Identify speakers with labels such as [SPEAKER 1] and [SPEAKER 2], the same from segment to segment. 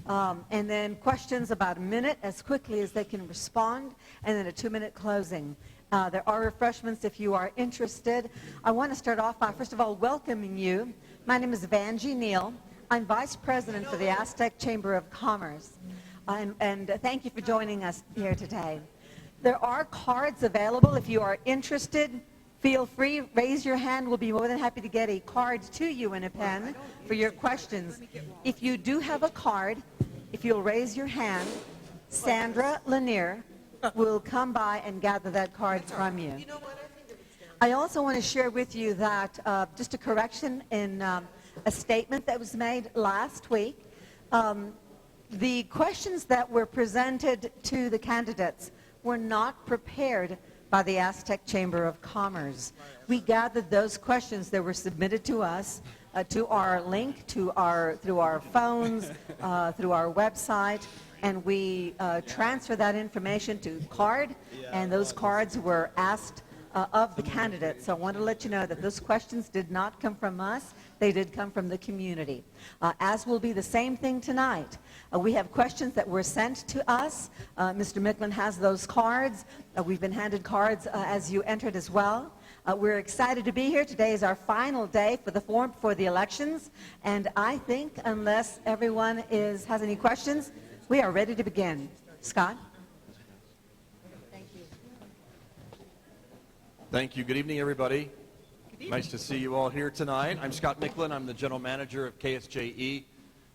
[SPEAKER 1] And then questions about a minute as quickly as they can respond, and then a 2-minute closing. There are refreshments if you are interested. I want to start off by, first of all, welcoming you. My name is Vanjie Neal. I'm Vice President for the Aztec Chamber of Commerce. And thank you for joining us here today. There are cards available if you are interested. Feel free, raise your hand. We'll be more than happy to get a card to you and a pen for your questions. If you do have a card, if you'll raise your hand, Sandra Lanier will come by and gather that card from you. I also want to share with you that just a correction in a statement that was made last week. The questions that were presented to the candidates were not prepared by the Aztec Chamber of Commerce. We gathered those questions that were submitted to us to our link, through our phones, through our website, and we transfer that information to card, and those cards were asked of the candidates. So I want to let you know that those questions did not come from us. They did come from the community. As will be the same thing tonight. We have questions that were sent to us. Mr. Micklin has those cards. We've been handed cards as you entered as well. We're excited to be here. Today is our final day for the form for the elections. And I think unless everyone has any questions, we are ready to begin. Scott?
[SPEAKER 2] Thank you. Good evening, everybody. Nice to see you all here tonight. I'm Scott Micklin. I'm the general manager of KSJE,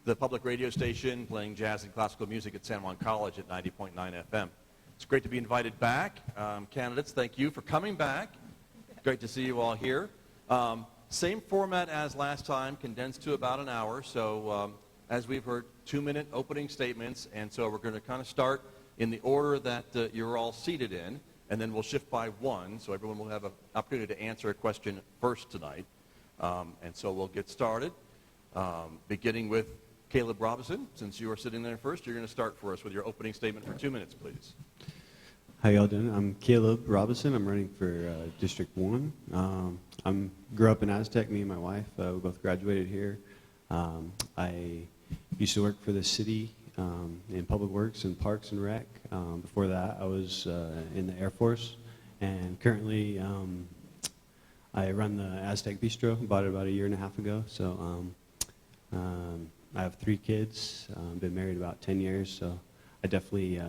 [SPEAKER 2] the public radio station playing jazz and classical music at San Juan College at 90.9 FM. It's great to be invited back. Candidates, thank you for coming back. Great to see you all here. Same format as last time, condensed to about an hour. So as we've heard, 2-minute opening statements. And so we're going to kind of start in the order that you're all seated in. And then we'll shift by one, so everyone will have an opportunity to answer a question first tonight. And so we'll get started, beginning with Caleb Robinson. Since you are sitting there first, you're going to start for us with your opening statement for 2 minutes, please.
[SPEAKER 3] How y'all doing? I'm Caleb Robinson. I'm running for District 1. I grew up in Aztec, me and my wife. We both graduated here. I used to work for the city in Public Works and Parks and Rec. Before that, I was in the Air Force, and currently I run the Aztec Bistro. Bought it about 1.5 years ago. So I have 3 kids. Been married about 10 years. So I definitely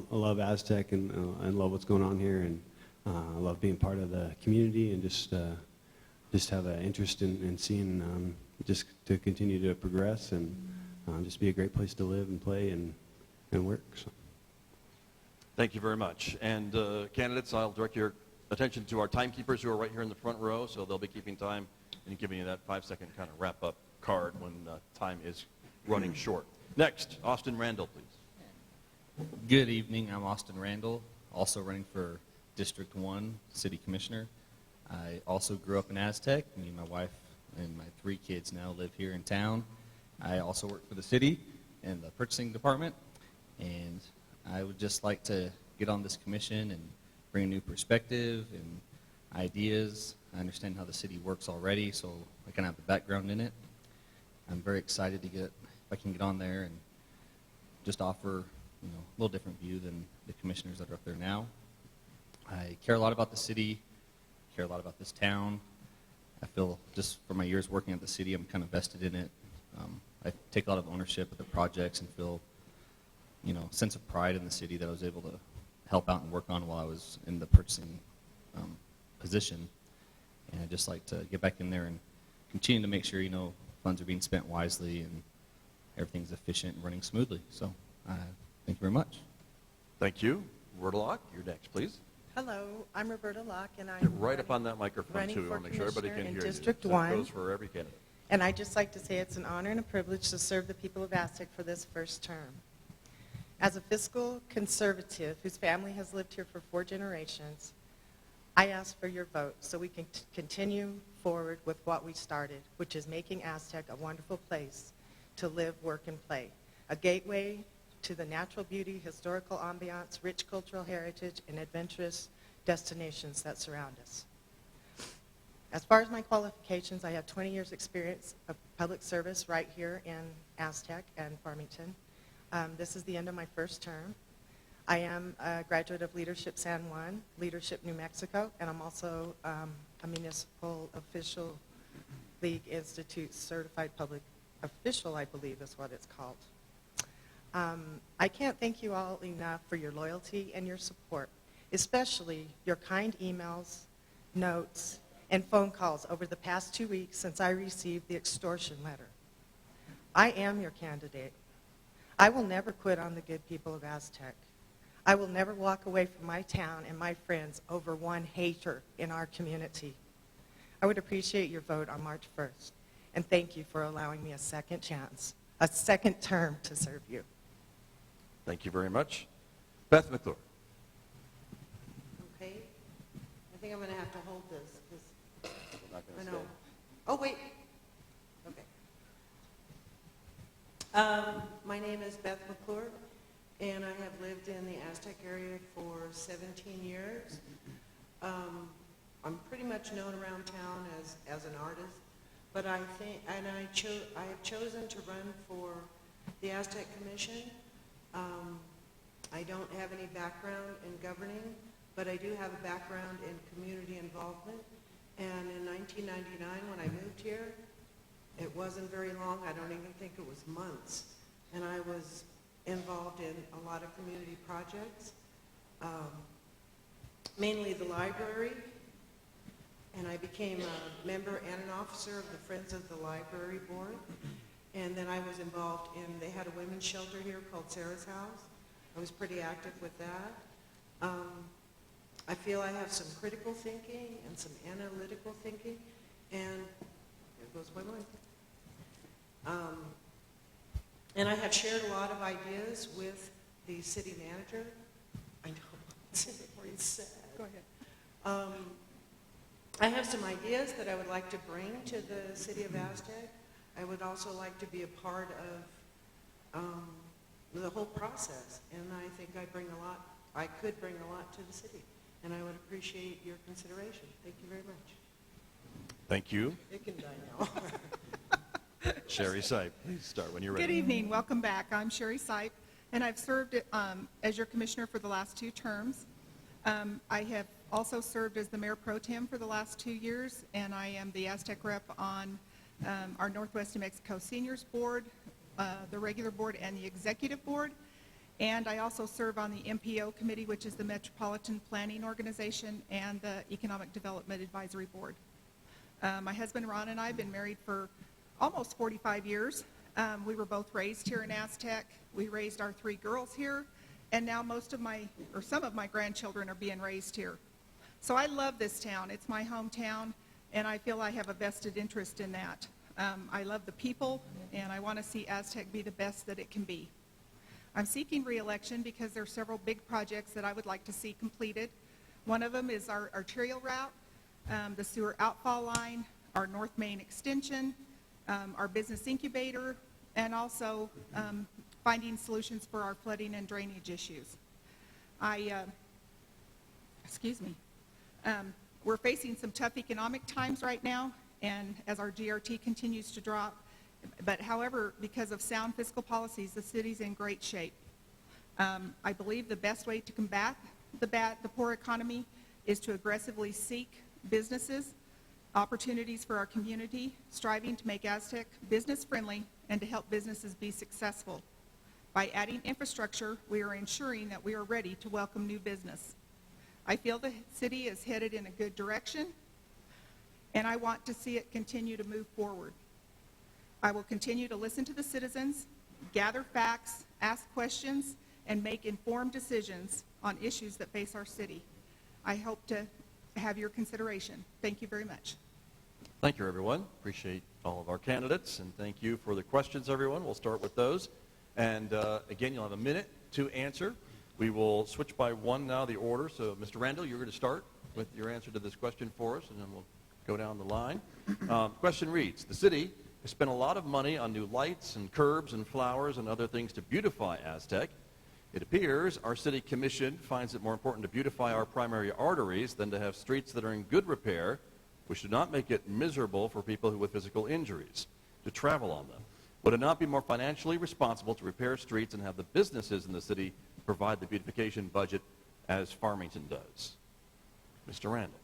[SPEAKER 3] love Aztec and love what's going on here, and I love being part of the community, and just have an interest in seeing just to continue to progress and just be a great place to live and play and work. So.
[SPEAKER 2] Thank you very much. And candidates, I'll direct your attention to our timekeepers who are right here in the front row, so they'll be keeping time and giving you that 5-second kind of wrap-up card when time is running short. Next, Austin Randall, please.
[SPEAKER 4] Good evening. I'm Austin Randall, also running for District 1 City Commissioner. I also grew up in Aztec. Me and my wife and my 3 kids now live here in town. I also work for the city in the purchasing department, and I would just like to get on this commission and bring a new perspective and ideas. I understand how the city works already, so I kind of have the background in it. I'm very excited to if I can get on there and just offer a little different view than the commissioners that are up there now. I care a lot about the city, care a lot about this town. I feel just from my years working at the city, I'm kind of vested in it. I take a lot of ownership of the projects and feel, sense of pride in the city that I was able to help out and work on while I was in the purchasing position. And I'd just like to get back in there and continue to make sure, funds are being spent wisely and everything's efficient and running smoothly. So thank you very much.
[SPEAKER 2] Thank you. Roberta Locke, you're next, please.
[SPEAKER 5] Hello, I'm Roberta Locke, and I'm
[SPEAKER 2] Get right up on that microphone, too. I want to make sure everybody can hear
[SPEAKER 5] District
[SPEAKER 2] you.
[SPEAKER 5] 1.
[SPEAKER 2] That goes for every candidate.
[SPEAKER 5] And I'd just like to say it's an honor and a privilege to serve the people of Aztec for this first term. As a fiscal conservative whose family has lived here for 4 generations, I ask for your vote so we can continue forward with what we started, which is making Aztec a wonderful place to live, work, and play. A gateway to the natural beauty, historical ambiance, rich cultural heritage, and adventurous destinations that surround us. As far as my qualifications, I have 20 years experience of public service right here in Aztec and Farmington. This is the end of my first term. I am a graduate of Leadership San Juan, Leadership New Mexico, and I'm also a Municipal Official League Institute Certified Public Official, I believe is what it's called. I can't thank you all enough for your loyalty and your support, especially your kind emails, notes, and phone calls over the past 2 weeks since I received the extortion letter. I am your candidate. I will never quit on the good people of Aztec. I will never walk away from my town and my friends over one hater in our community. I would appreciate your vote on March 1st, and thank you for allowing me a second chance, a second term to serve you.
[SPEAKER 2] Thank you very much. Beth McClure.
[SPEAKER 6] Okay. I think I'm going to have to hold this because
[SPEAKER 2] We're not
[SPEAKER 6] I
[SPEAKER 2] going to
[SPEAKER 6] know.
[SPEAKER 2] stay.
[SPEAKER 6] Oh, wait. Okay. My name is Beth McClure, and I have lived in the Aztec area for 17 years. I'm pretty much known around town as an artist, but I think, and I have chosen to run for the Aztec Commission. I don't have any background in governing, but I do have a background in community involvement. And in 1999, when I moved here, it wasn't very long. I don't even think it was months. And I was involved in a lot of community projects, mainly the library. And I became a member and an officer of the Friends of the Library Board. And then I was involved in, they had a women's shelter here called Sarah's House. I was pretty active with that. I feel I have some critical thinking and some analytical thinking, and there goes my mind. And I have shared a lot of ideas with the city manager. I know, it's sad. Go ahead. I have some ideas that I would like to bring to the city of Aztec. I would also like to be a part of the whole process, and I think I could bring a lot to the city, and I would appreciate your consideration. Thank you very much.
[SPEAKER 2] Thank you.
[SPEAKER 6] It can die now.
[SPEAKER 2] Sherry Sipe, please start when you're ready.
[SPEAKER 7] Good evening. Welcome back. I'm Sherry Sipe, and I've served as your commissioner for the last 2 terms. I have also served as the mayor pro tem for the last 2 years, and I am the Aztec rep on our Northwest New Mexico Seniors Board, the regular board, and the executive board. And I also serve on the MPO committee, which is the Metropolitan Planning Organization, and the Economic Development Advisory Board. My husband Ron and I have been married for almost 45 years. We were both raised here in Aztec. We raised our 3 girls here, and now some of my grandchildren are being raised here. So I love this town. It's my hometown, and I feel I have a vested interest in that. I love the people, and I want to see Aztec be the best that it can be. I'm seeking re-election because there are several big projects that I would like to see completed. One of them is our arterial route, the sewer outfall line, our North Main extension, our business incubator, and also finding solutions for our flooding and drainage issues. We're facing some tough economic times right now, and as our GRT continues to drop. But however, because of sound fiscal policies, the city's in great shape. I believe the best way to combat the poor economy is to aggressively seek businesses, opportunities for our community, striving to make Aztec business friendly and to help businesses be successful. By adding infrastructure, we are ensuring that we are ready to welcome new business. I feel the city is headed in a good direction, and I want to see it continue to move forward. I will continue to listen to the citizens, gather facts, ask questions, and make informed decisions on issues that face our city. I hope to have your consideration. Thank you very much.
[SPEAKER 2] Thank you, everyone. Appreciate all of our candidates, and thank you for the questions, everyone. We'll start with those. And again, you'll have a minute to answer. We will switch by one now, the order. So, Mr. Randall, you're going to start with your answer to this question for us, and then we'll go down the line. Question reads, the city has spent a lot of money on new lights and curbs and flowers and other things to beautify Aztec. It appears our city commission finds it more important to beautify our primary arteries than to have streets that are in good repair, which do not make it miserable for people with physical injuries to travel on them. Would it not be more financially responsible to repair streets and have the businesses in the city provide the beautification budget as Farmington does? Mr. Randall,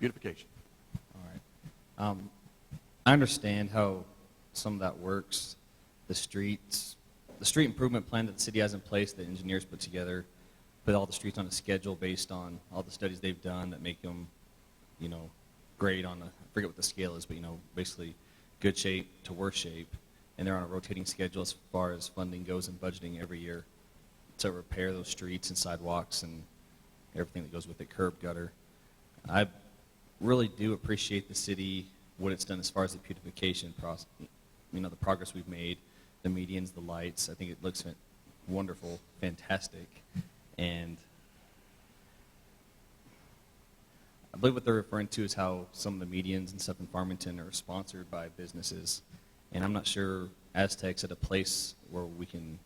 [SPEAKER 2] beautification.
[SPEAKER 4] All right. I understand how some of that works. The street improvement plan that the city has in place, the engineers put together, put all the streets on a schedule based on all the studies they've done that make them, great on I forget what the scale is, but, basically good shape to worse shape. And they're on a rotating schedule as far as funding goes and budgeting every year to repair those streets and sidewalks and everything that goes with it, curb, gutter. I really do appreciate the city, what it's done as far as the beautification process, the progress we've made, the medians, the lights. I think it looks wonderful, fantastic. And I believe what they're referring to is how some of the medians and stuff in Farmington are sponsored by businesses. And I'm not sure Aztec's at a place where we can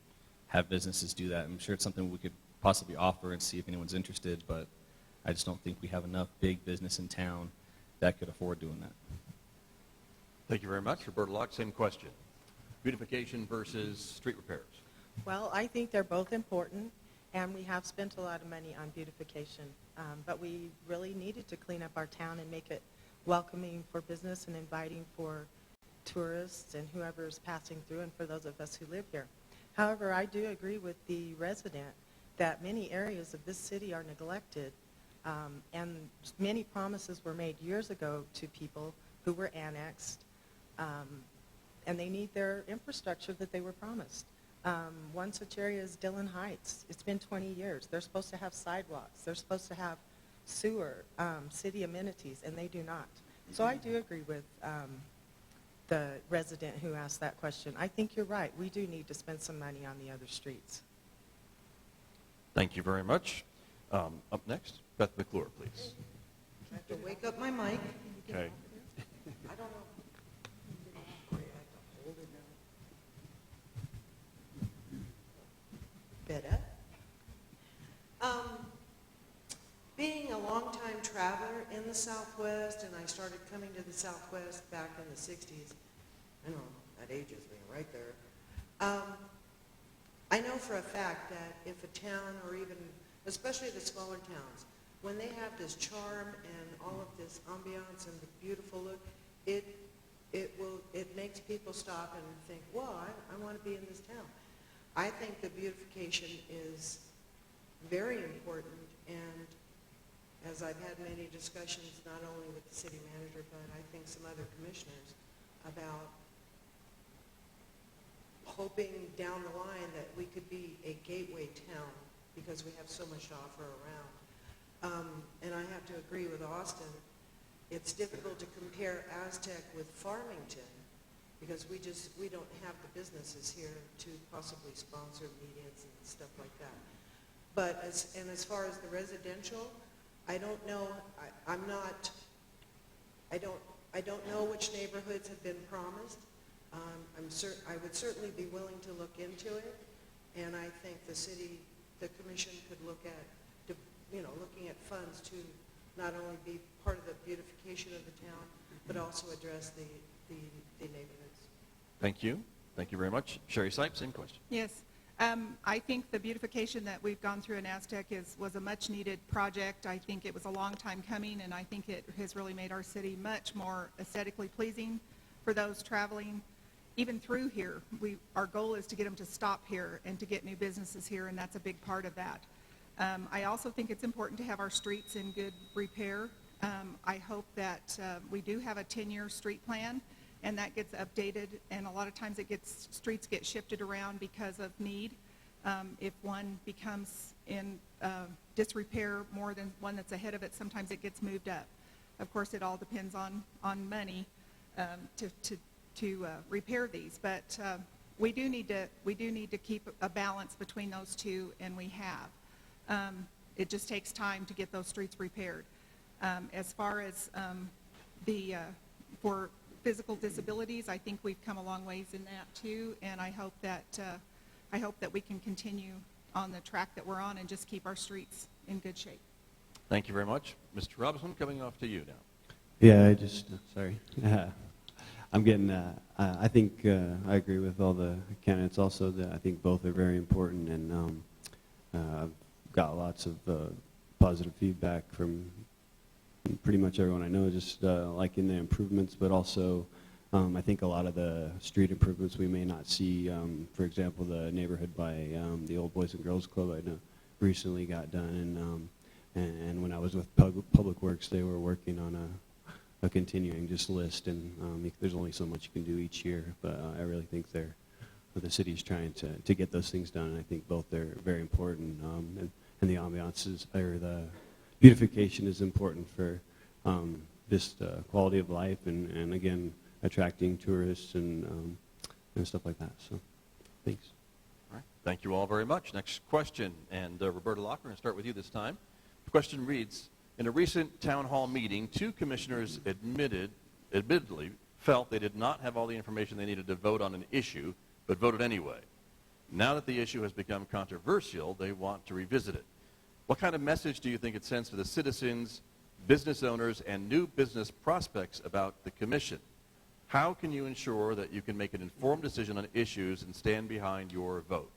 [SPEAKER 4] have businesses do that. I'm sure it's something we could possibly offer and see if anyone's interested, but I just don't think we have enough big business in town that could afford doing that.
[SPEAKER 2] Thank you very much. Roberta Locke, same question. Beautification versus street repairs.
[SPEAKER 5] Well, I think they're both important, and we have spent a lot of money on beautification. But we really needed to clean up our town and make it welcoming for business and inviting for tourists and whoever is passing through and for those of us who live here. However, I do agree with the resident that many areas of this city are neglected, and many promises were made years ago to people who were annexed, and they need their infrastructure that they were promised. One such area is Dillon Heights. It's been 20 years. They're supposed to have sidewalks. They're supposed to have sewer, city amenities, and they do not. So I do agree with the resident who asked that question. I think you're right. We do need to spend some money on the other streets.
[SPEAKER 2] Thank you very much. Up next, Beth McClure, please.
[SPEAKER 6] I have to wake up my mic.
[SPEAKER 2] Okay.
[SPEAKER 6] I don't know. Great, I have to hold it now. Better. Being a longtime traveler in the Southwest, and I started coming to the Southwest back in the 60s. I know, that ages me right there. I know for a fact that if a town, or even, especially the smaller towns, when they have this charm and all of this ambiance and the beautiful look, it makes people stop and think, well, I want to be in this town. I think the beautification is very important, and as I've had many discussions, not only with the city manager, but I think some other commissioners, about hoping down the line that we could be a gateway town because we have so much to offer around. And I have to agree with Austin. It's difficult to compare Aztec with Farmington because we don't have the businesses here to possibly sponsor meetings and stuff like that. But as far as the residential, I don't know. I don't know which neighborhoods have been promised. I would certainly be willing to look into it, and I think the commission could look at, looking at funds to not only be part of the beautification of the town, but also address the neighborhoods.
[SPEAKER 2] Thank you. Thank you very much. Sherry Sipes, same question.
[SPEAKER 7] Yes. I think the beautification that we've gone through in Aztec was a much-needed project. I think it was a long time coming, and I think it has really made our city much more aesthetically pleasing for those traveling. Even through here, our goal is to get them to stop here and to get new businesses here, and that's a big part of that. I also think it's important to have our streets in good repair. I hope that we do have a 10-year street plan, and that gets updated, and a lot of times streets get shifted around because of need. If one becomes in disrepair more than one that's ahead of it, sometimes it gets moved up. Of course, it all depends on money to repair these, but we do need to keep a balance between those two, and we have. It just takes time to get those streets repaired. As far as for physical disabilities, I think we've come a long ways in that too, and I hope that we can continue on the track that we're on and just keep our streets in good shape.
[SPEAKER 2] Thank you very much. Mr. Robinson, coming off to you now.
[SPEAKER 3] Yeah, sorry. I'm getting, I think I agree with all the candidates also that I think both are very important, and I've got lots of positive feedback from pretty much everyone I know, just liking the improvements, but also I think a lot of the street improvements we may not see, for example, the neighborhood by the old Boys and Girls Club I know recently got done, and when I was with Public Works, they were working on a continuing just list, and there's only so much you can do each year, but I really think the city's trying to get those things done, and I think both are very important, and the ambiances, or the beautification is important for just quality of life, and again, attracting tourists and stuff like that, so thanks.
[SPEAKER 2] All right. Thank you all very much. Next question, and Roberta Locke, we're going to start with you this time. The question reads, in a recent town hall meeting, 2 commissioners admittedly felt they did not have all the information they needed to vote on an issue, but voted anyway. Now that the issue has become controversial, they want to revisit it. What kind of message do you think it sends to the citizens, business owners, and new business prospects about the commission? How can you ensure that you can make an informed decision on issues and stand behind your vote?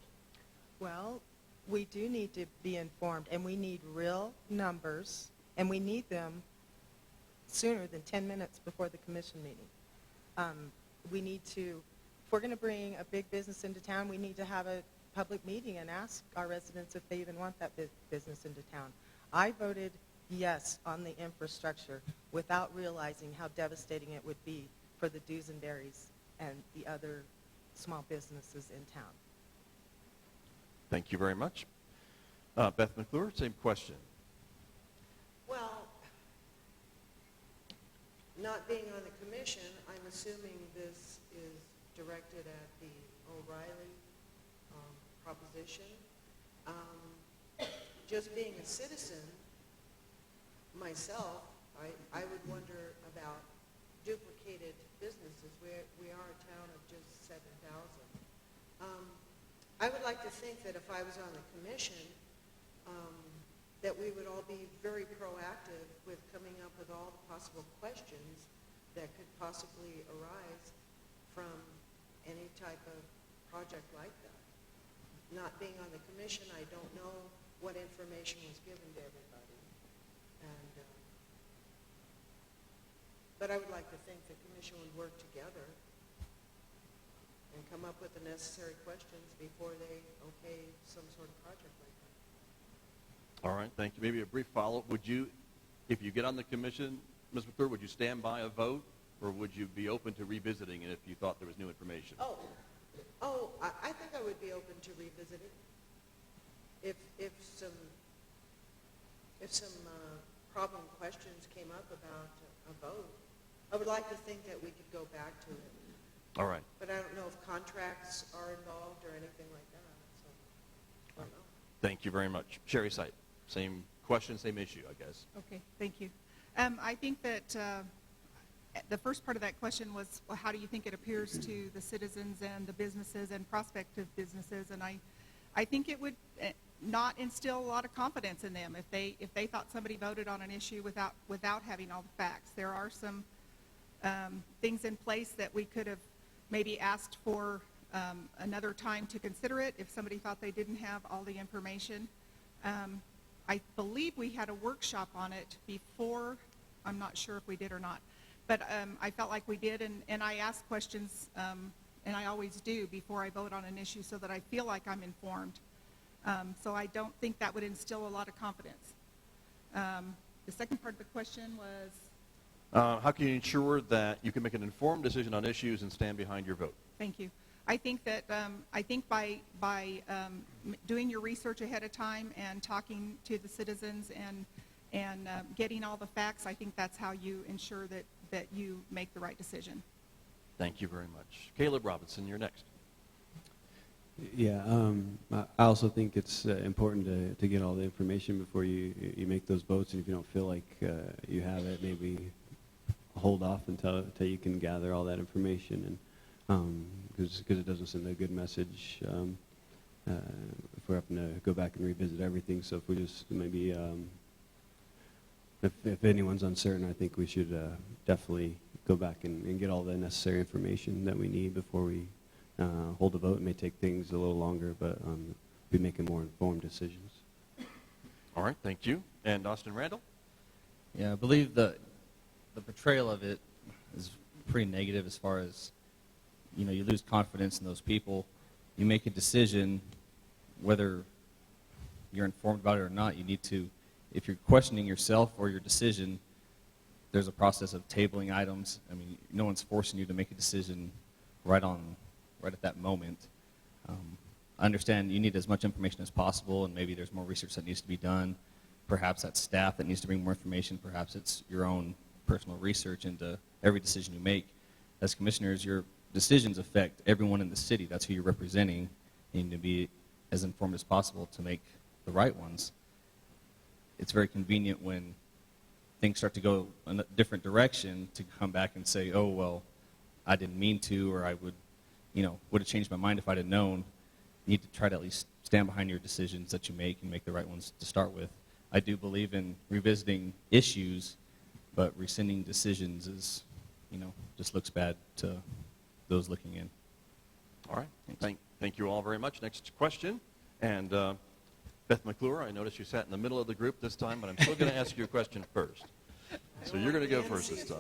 [SPEAKER 5] Well, we do need to be informed, and we need real numbers, and we need them sooner than 10 minutes before the commission meeting. We need to, if we're going to bring a big business into town, we need to have a public meeting and ask our residents if they even want that business into town. I voted yes on the infrastructure without realizing how devastating it would be for the Duesenberries and the other small businesses in town.
[SPEAKER 2] Thank you very much. Beth McClure, same question.
[SPEAKER 6] Well, not being on the commission, I'm assuming this is directed at the O'Reilly proposition. Just being a citizen myself, I would wonder about duplicated businesses. We are a town of just 7,000. I would like to think that if I was on the commission, that we would all be very proactive with coming up with all the possible questions that could possibly arise from any type of project like that. Not being on the commission, I don't know what information was given to everybody. But I would like to think the commission would work together and come up with the necessary questions before they okay some sort of project like that.
[SPEAKER 2] All right, thank you. Maybe a brief follow-up. Would you, if you get on the commission, Ms. McClure, would you stand by a vote, or would you be open to revisiting it if you thought there was new information?
[SPEAKER 6] I think I would be open to revisit it. If some problem questions came up about a vote, I would like to think that we could go back to it.
[SPEAKER 2] All right.
[SPEAKER 6] But I don't know if contracts are involved or anything like that, so I don't know.
[SPEAKER 2] Thank you very much. Sherry Sipe, same question, same issue, I guess.
[SPEAKER 7] Okay, thank you. I think that the first part of that question was, well, how do you think it appears to the citizens and the businesses and prospective businesses? And I think it would not instill a lot of confidence in them if they thought somebody voted on an issue without having all the facts. There are some things in place that we could have maybe asked for another time to consider it if somebody thought they didn't have all the information. I believe we had a workshop on it before. I'm not sure if we did or not. But I felt like we did, and I asked questions, and I always do before I vote on an issue so that I feel like I'm informed. So I don't think that would instill a lot of confidence. The second part of the question was?
[SPEAKER 2] How can you ensure that you can make an informed decision on issues and stand behind your vote?
[SPEAKER 7] Thank you. I think that by doing your research ahead of time and talking to the citizens and getting all the facts, I think that's how you ensure that you make the right decision.
[SPEAKER 2] Thank you very much. Caleb Robinson, you're next.
[SPEAKER 3] Yeah, I also think it's important to get all the information before you make those votes, and if you don't feel like you have it, maybe hold off until you can gather all that information, and because it doesn't send a good message if we're having to go back and revisit everything. So if we just maybe if anyone's uncertain, I think we should definitely go back and get all the necessary information that we need before we hold a vote. It may take things a little longer, but be making more informed decisions.
[SPEAKER 2] All right, thank you. And Austin Randall?
[SPEAKER 4] Yeah, I believe the portrayal of it is pretty negative as far as, you lose confidence in those people. You make a decision, whether you're informed about it or not, you need to, if you're questioning yourself or your decision, there's a process of tabling items. I mean, no one's forcing you to make a decision right at that moment. I understand you need as much information as possible, and maybe there's more research that needs to be done. Perhaps that's staff that needs to bring more information. Perhaps it's your own personal research into every decision you make. As commissioners, your decisions affect everyone in the city. That's who you're representing. You need to be as informed as possible to make the right ones. It's very convenient when things start to go in a different direction to come back and say, oh, well, I didn't mean to, or I would have changed my mind if I'd have known. You need to try to at least stand behind your decisions that you make and make the right ones to start with. I do believe in revisiting issues, but rescinding decisions is, just looks bad to those looking in.
[SPEAKER 2] All right. Thank you all very much. Next question. And Beth McClure, I noticed you sat in the middle of the group this time, but I'm still going to ask you a question first. So you're going to go first this time.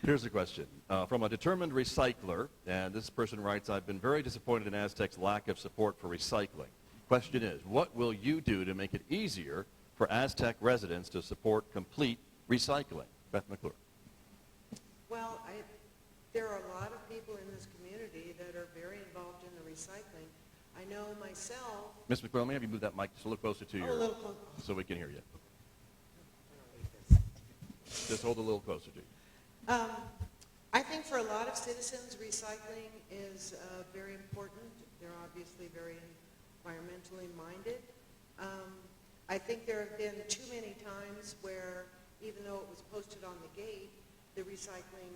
[SPEAKER 2] Here's the question. From a determined recycler, and this person writes, I've been very disappointed in Aztec's lack of support for recycling. Question is, what will you do to make it easier for Aztec residents to support complete recycling? Beth McClure.
[SPEAKER 6] Well, there are a lot of people in this community that are very involved in the recycling. I know myself.
[SPEAKER 2] Ms. McClure, may I have you move that mic just a little closer to
[SPEAKER 6] A little closer.
[SPEAKER 2] so we can hear you. Just hold a little closer to you.
[SPEAKER 6] I think for a lot of citizens, recycling is very important. They're obviously very environmentally minded. I think there have been too many times where, even though it was posted on the gate, the recycling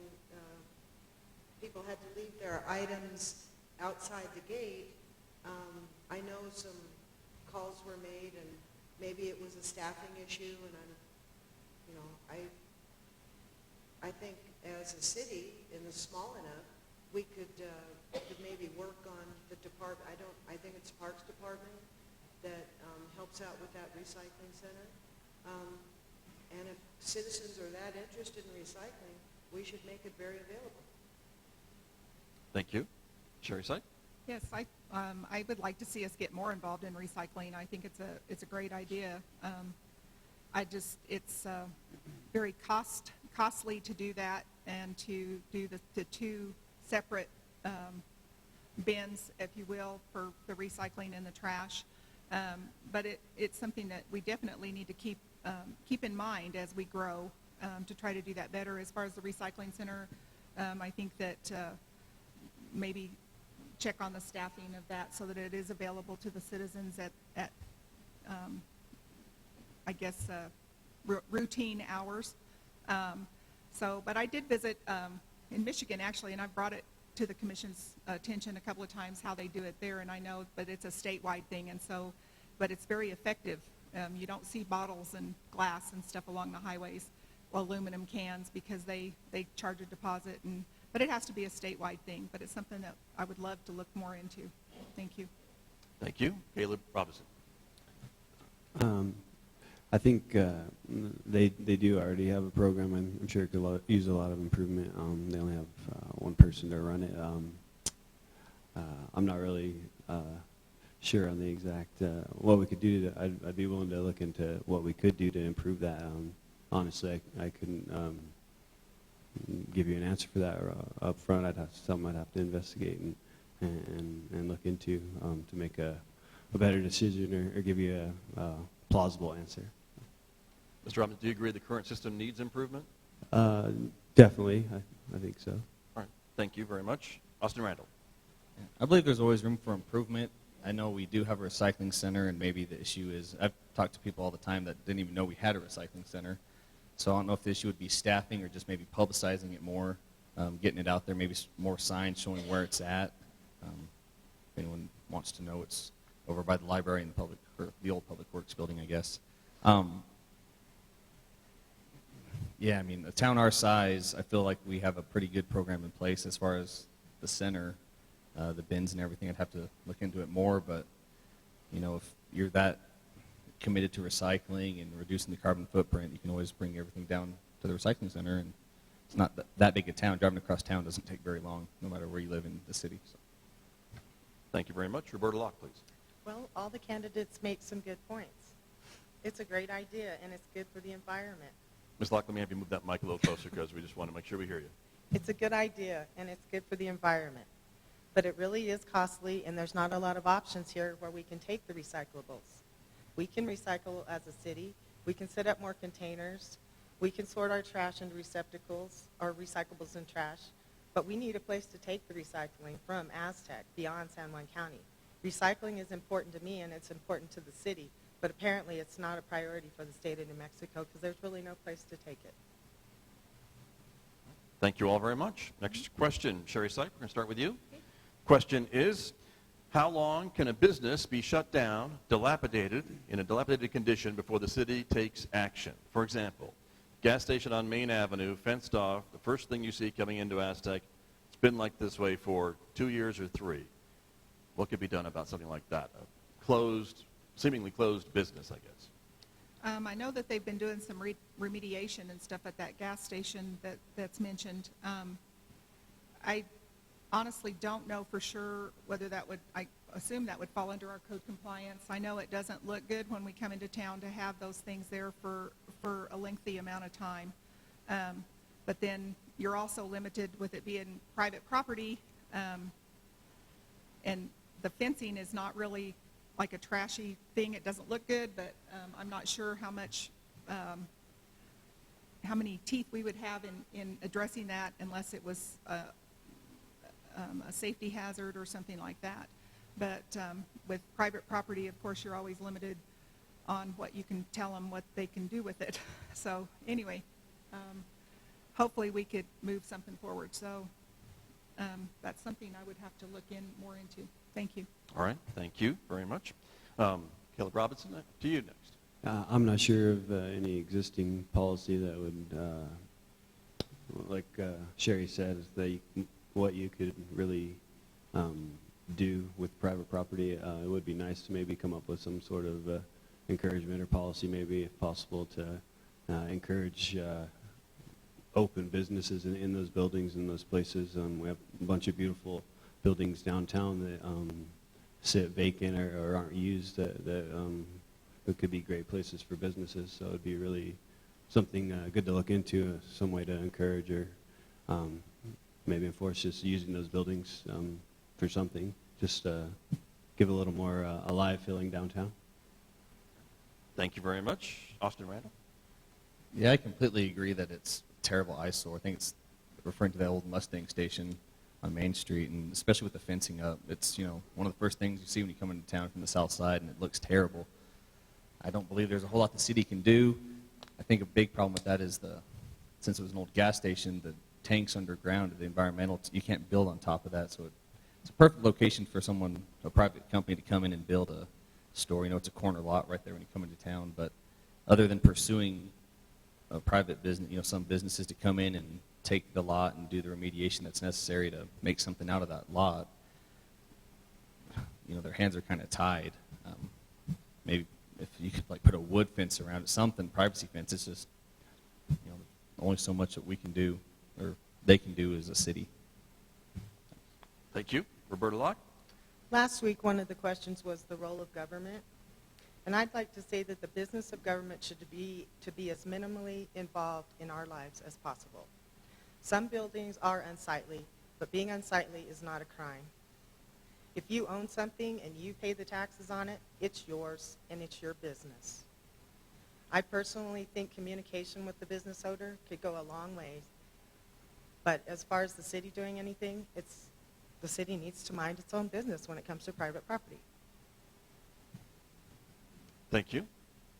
[SPEAKER 6] people had to leave their items outside the gate. I know some calls were made, and maybe it was a staffing issue, and I think as a city, and it's small enough, we could maybe work on the department. I think it's Parks Department that helps out with that recycling center. And if citizens are that interested in recycling, we should make it very available.
[SPEAKER 2] Thank you. Sherry Syke?
[SPEAKER 7] Yes, I would like to see us get more involved in recycling. I think it's a great idea. It's very costly to do that, and to do the two separate bins, if you will, for the recycling and the trash. But it's something that we definitely need to keep in mind as we grow, to try to do that better. As far as the recycling center, I think that maybe check on the staffing of that so that it is available to the citizens at routine hours. But I did visit in Michigan, actually, and I've brought it to the commission's attention a couple of times how they do it there, and I know, but it's a statewide thing, but it's very effective. You don't see bottles and glass and stuff along the highways, aluminum cans, because they charge a deposit, but it has to be a statewide thing, but it's something that I would love to look more into. Thank you.
[SPEAKER 2] Thank you. Caleb Robinson.
[SPEAKER 3] I think they do already have a program. I'm sure it could use a lot of improvement. They only have one person to run it. I'm not really sure on the exact what we could do. I'd be willing to look into what we could do to improve that. Honestly, I couldn't give you an answer for that up front. I'd have to investigate and look into to make a better decision or give you a plausible answer.
[SPEAKER 2] Mr. Robinson, do you agree the current system needs improvement?
[SPEAKER 3] Definitely, I think so.
[SPEAKER 2] All right. Thank you very much. Austin Randall.
[SPEAKER 4] I believe there's always room for improvement. I know we do have a recycling center, and maybe the issue is, I've talked to people all the time that didn't even know we had a recycling center. So I don't know if the issue would be staffing or just maybe publicizing it more, getting it out there, maybe more signs showing where it's at. If anyone wants to know, it's over by the library in the old Public Works building, I guess. Yeah, I mean, a town our size, I feel like we have a pretty good program in place as far as the center, the bins and everything. I'd have to look into it more, but, you know, if you're that committed to recycling and reducing the carbon footprint, you can always bring everything down to the recycling center, and it's not that big a town. Driving across town doesn't take very long, no matter where you live in the city. So.
[SPEAKER 2] Thank you very much. Roberta Locke, please.
[SPEAKER 5] Well, all the candidates make some good points. It's a great idea, and it's good for the environment.
[SPEAKER 2] Ms. Locke, let me have you move that mic a little closer because we just want to make sure we hear you.
[SPEAKER 5] It's a good idea, and it's good for the environment. But it really is costly, and there's not a lot of options here where we can take the recyclables. We can recycle as a city. We can set up more containers. We can sort our trash into receptacles or recyclables and trash. But we need a place to take the recycling from Aztec beyond San Juan County. Recycling is important to me, and it's important to the city. But apparently it's not a priority for the state of New Mexico because there's really no place to take it.
[SPEAKER 2] Thank you all very much. Next question, Sherry Syke, we're going to start with you. Question is, how long can a business be shut down, in a dilapidated condition before the city takes action? For example, gas station on Main Avenue, fenced off, the first thing you see coming into Aztec, it's been like this way for 2 years or 3. What could be done about something like that? A seemingly closed business, I guess.
[SPEAKER 7] I know that they've been doing some remediation and stuff at that gas station that's mentioned. I honestly don't know for sure whether that would, I assume that would fall under our code compliance. I know it doesn't look good when we come into town to have those things there for a lengthy amount of time. But then you're also limited with it being private property, and the fencing is not really like a trashy thing. It doesn't look good, but I'm not sure how many teeth we would have in addressing that unless it was a safety hazard or something like that. But with private property, of course, you're always limited on what you can tell them what they can do with it. So anyway, hopefully we could move something forward. So that's something I would have to look more into. Thank you.
[SPEAKER 2] All right, thank you very much. Caleb Robinson, to you next.
[SPEAKER 3] I'm not sure of any existing policy that would, like Sherry said, what you could really do with private property. It would be nice to maybe come up with some sort of encouragement or policy, maybe if possible, to encourage open businesses in those buildings, in those places. We have a bunch of beautiful buildings downtown that sit vacant or aren't used that could be great places for businesses. So it would be really something good to look into, some way to encourage or maybe enforce just using those buildings for something. Just give a little more alive feeling downtown.
[SPEAKER 2] Thank you very much. Austin Randall.
[SPEAKER 4] Yeah, I completely agree that it's a terrible eyesore. I think it's referring to that old Mustang station on Main Street, and especially with the fencing up. It's, you know, one of the first things you see when you come into town from the south side, and it looks terrible. I don't believe there's a whole lot the city can do. I think a big problem with that is since it was an old gas station, the tanks underground, the environmental, you can't build on top of that. So it's a perfect location for a private company to come in and build a store. You know, it's a corner lot right there when you come into town. But other than pursuing a private business, you know, some businesses to come in and take the lot and do the remediation that's necessary to make something out of that lot, you know, their hands are kind of tied. Maybe if you could like put a wood fence around it, something, privacy fence. It's just, you know, only so much that we can do, or they can do as a city.
[SPEAKER 2] Thank you. Roberta Locke.
[SPEAKER 5] Last week, one of the questions was the role of government. And I'd like to say that the business of government should be as minimally involved in our lives as possible. Some buildings are unsightly, but being unsightly is not a crime. If you own something and you pay the taxes on it, it's yours and it's your business. I personally think communication with the business owner could go a long way. But as far as the city doing anything, the city needs to mind its own business when it comes to private property.
[SPEAKER 2] Thank you.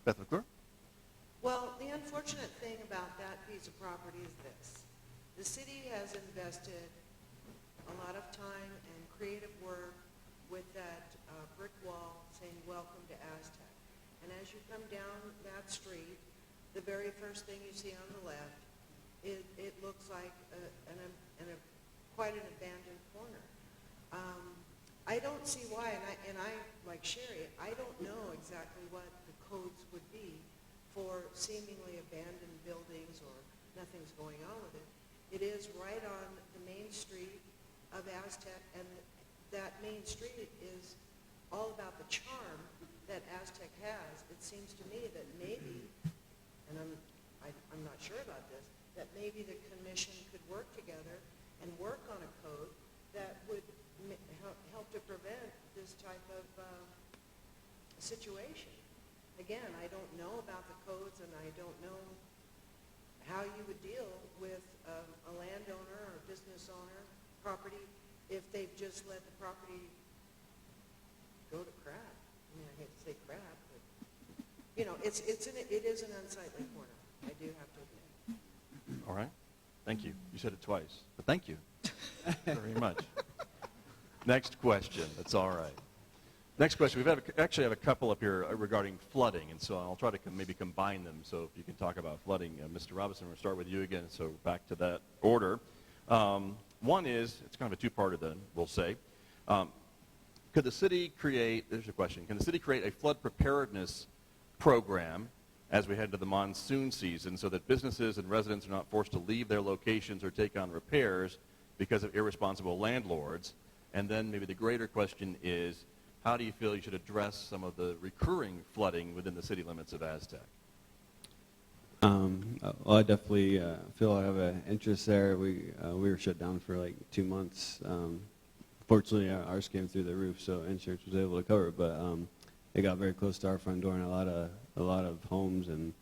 [SPEAKER 2] Beth McClure.
[SPEAKER 6] Well, the unfortunate thing about that piece of property is this. The city has invested a lot of time and creative work with that brick wall saying, "Welcome to Aztec." And as you come down that street, the very first thing you see on the left it looks like quite an abandoned corner. I don't see why, and I like Sherry, I don't know exactly what the codes would be for seemingly abandoned buildings or nothing's going on with it. It is right on the main street of Aztec, and that main street is all about the charm that Aztec has. It seems to me that maybe, and I'm not sure about this, that maybe the commission could work together and work on a code that would help to prevent this type of situation. Again, I don't know about the codes, and I don't know how you would deal with a landowner or business owner property if they've just let the property go to crap. I mean, I hate to say crap, but it is an unsightly corner. I do have to admit.
[SPEAKER 2] All right. Thank you. You said it twice, but thank you very much. Next question. That's all right. Next question. We actually have a couple up here regarding flooding, and so I'll try to maybe combine them. So if you can talk about flooding, Mr. Robinson, we'll start with you again. So back to that order. One is, it's kind of a two-parter then, we'll say. Could the city create, there's your question, can the city create a flood preparedness program as we head to the monsoon season so that businesses and residents are not forced to leave their locations or take on repairs because of irresponsible landlords? And then maybe the greater question is, how do you feel you should address some of the recurring flooding within the city limits of Aztec?
[SPEAKER 3] Well, I definitely feel I have an interest there. We were shut down for like 2 months. Fortunately, ours came through the roof, so insurance was able to cover it. But it got very close to our front door, and a lot of homes and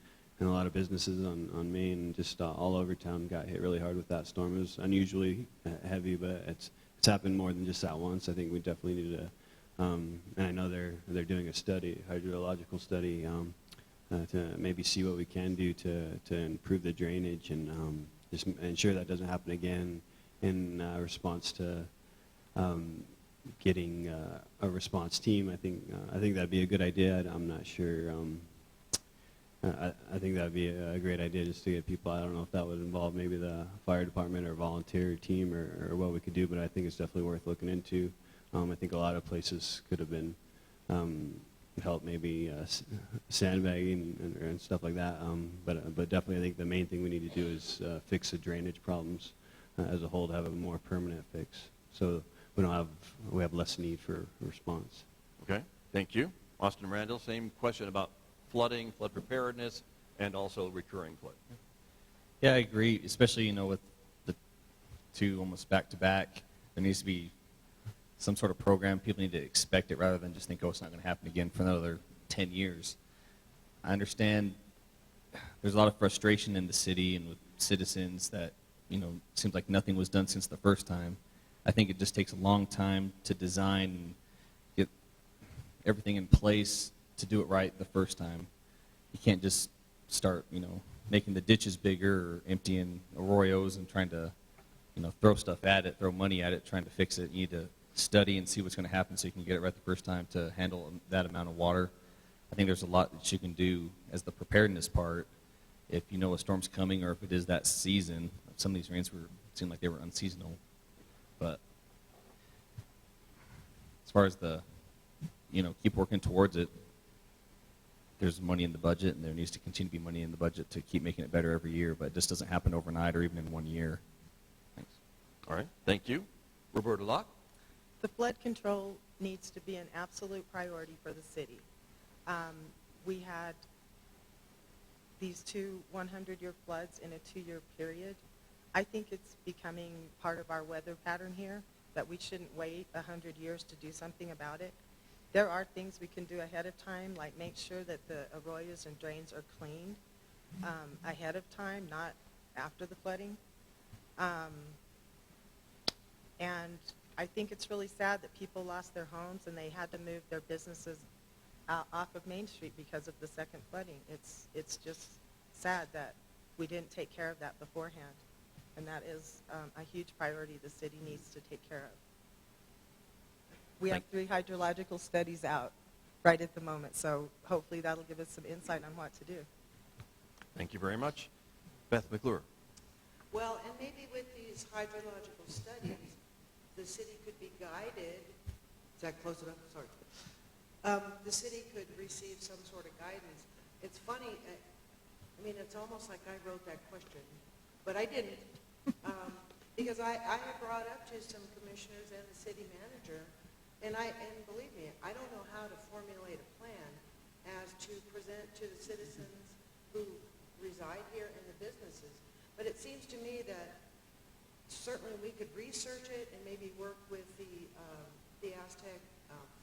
[SPEAKER 3] a lot of businesses on Main, just all over town, got hit really hard with that storm. It was unusually heavy, but it's happened more than just that once. I think we definitely need to. And I know they're doing a study, hydrological study, to maybe see what we can do to improve the drainage and just ensure that doesn't happen again in response to getting a response team. I think that'd be a good idea. I'm not sure. I think that'd be a great idea just to get people. I don't know if that would involve maybe the fire department or volunteer team or what we could do, but I think it's definitely worth looking into. I think a lot of places could have been help, maybe sandbagging and stuff like that. But definitely, I think the main thing we need to do is fix the drainage problems as a whole to have a more permanent fix, so we have less need for response.
[SPEAKER 2] Okay, thank you. Austin Randall, same question about flooding, flood preparedness, and also recurring flood.
[SPEAKER 4] Yeah, I agree, especially, with the two almost back-to-back. There needs to be some sort of program. People need to expect it rather than just think, oh, it's not going to happen again for another 10 years. I understand there's a lot of frustration in the city and with citizens that, it seems like nothing was done since the first time. I think it just takes a long time to design and get everything in place to do it right the first time. You can't just start, making the ditches bigger or emptying arroyos and trying to, throw stuff at it, throw money at it, trying to fix it. You need to study and see what's going to happen so you can get it right the first time to handle that amount of water. I think there's a lot that you can do as the preparedness part if you know a storm's coming or if it is that season. Some of these rains seemed like they were unseasonal. But as far as the, keep working towards it, there's money in the budget, and there needs to continue to be money in the budget to keep making it better every year, but it just doesn't happen overnight or even in 1 year. Thanks.
[SPEAKER 2] All right, thank you. Roberta Locke?
[SPEAKER 5] The flood control needs to be an absolute priority for the city. We had these 2 100-year floods in a 2-year period. I think it's becoming part of our weather pattern here that we shouldn't wait 100 years to do something about it. There are things we can do ahead of time, like make sure that the arroyos and drains are cleaned ahead of time, not after the flooding. And I think it's really sad that people lost their homes and they had to move their businesses off of Main Street because of the second flooding. It's just sad that we didn't take care of that beforehand. And that is a huge priority the city needs to take care of. We have 3 hydrological studies out right at the moment, so hopefully that'll give us some insight on what to do.
[SPEAKER 2] Thank you very much. Beth McClure.
[SPEAKER 6] Well, and maybe with these hydrological studies, the city could be guided. Does that close it up? Sorry. The city could receive some sort of guidance. It's funny. I mean, it's almost like I wrote that question, but I didn't. Because I had brought up to some commissioners and the city manager, and believe me, I don't know how to formulate a plan as to present to the citizens who reside here and the businesses. But it seems to me that certainly we could research it and maybe work with the Aztec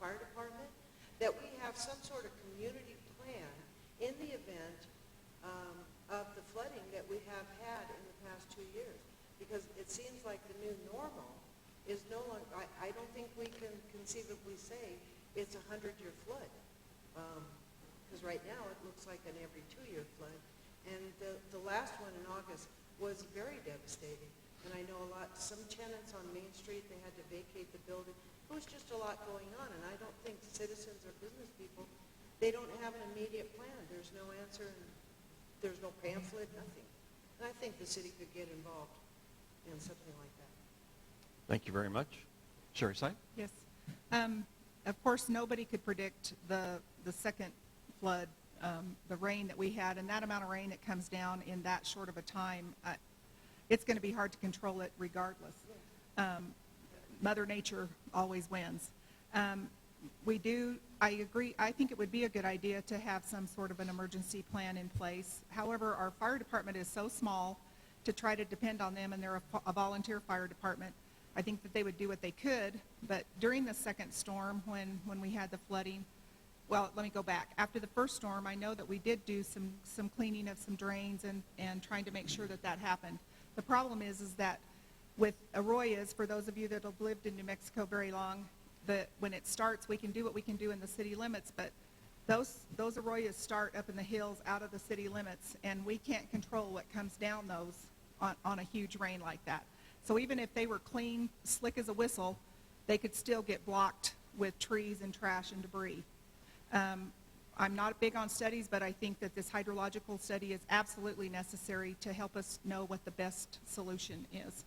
[SPEAKER 6] Fire Department, that we have some sort of community plan in the event of the flooding that we have had in the past 2 years. Because it seems like the new normal is no longer, I don't think we can conceivably say it's a 100-year flood. Because right now it looks like an every 2-year flood. And the last one in August was very devastating. And I know some tenants on Main Street, they had to vacate the building. It was just a lot going on. And I don't think citizens or business people, they don't have an immediate plan. There's no answer, and there's no pamphlet, nothing. And I think the city could get involved in something like that.
[SPEAKER 2] Thank you very much. Sherry Sipe?
[SPEAKER 7] Yes. Of course, nobody could predict the second flood, the rain that we had, and that amount of rain that comes down in that short of a time, it's going to be hard to control it regardless. Mother Nature always wins. I agree, I think it would be a good idea to have some sort of an emergency plan in place. However, our fire department is so small to try to depend on them, and they're a volunteer fire department. I think that they would do what they could, but during the second storm when we had the flooding, well, let me go back. After the first storm, I know that we did do some cleaning of some drains and trying to make sure that happened. The problem is that with arroyos, for those of you that have lived in New Mexico very long, when it starts, we can do what we can do in the city limits, but those arroyos start up in the hills out of the city limits, and we can't control what comes down those on a huge rain like that. So even if they were clean, slick as a whistle, they could still get blocked with trees and trash and debris. I'm not big on studies, but I think that this hydrological study is absolutely necessary to help us know what the best solution is.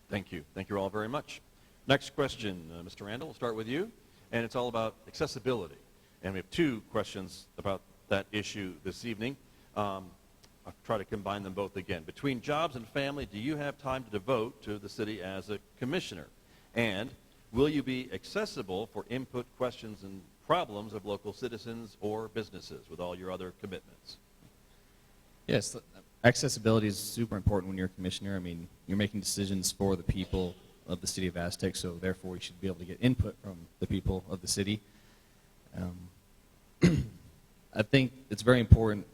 [SPEAKER 2] Thank you. Thank you all very much. Next question, Mr. Randall, we'll start with you. And it's all about accessibility. And we have 2 questions about that issue this evening. I'll try to combine them both again. Between jobs and family, do you have time to devote to the city as a commissioner? And will you be accessible for input, questions, and problems of local citizens or businesses with all your other commitments?
[SPEAKER 4] Yes, accessibility is super important when you're a commissioner. I mean, you're making decisions for the people of the city of Aztec, so therefore you should be able to get input from the people of the city. I think it's very important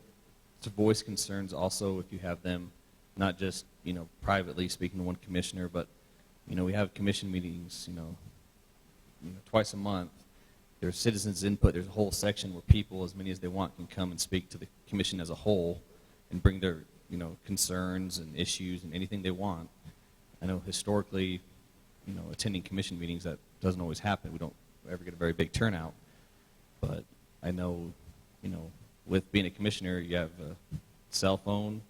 [SPEAKER 4] to voice concerns also if you have them, not just, privately speaking to one commissioner, but, we have commission meetings, twice a month. There's citizens input. There's a whole section where people, as many as they want, can come and speak to the commission as a whole and bring their, concerns and issues and anything they want. I know historically, attending commission meetings, that doesn't always happen. We don't ever get a very big turnout. But I know, with being a commissioner, you have a cell phone.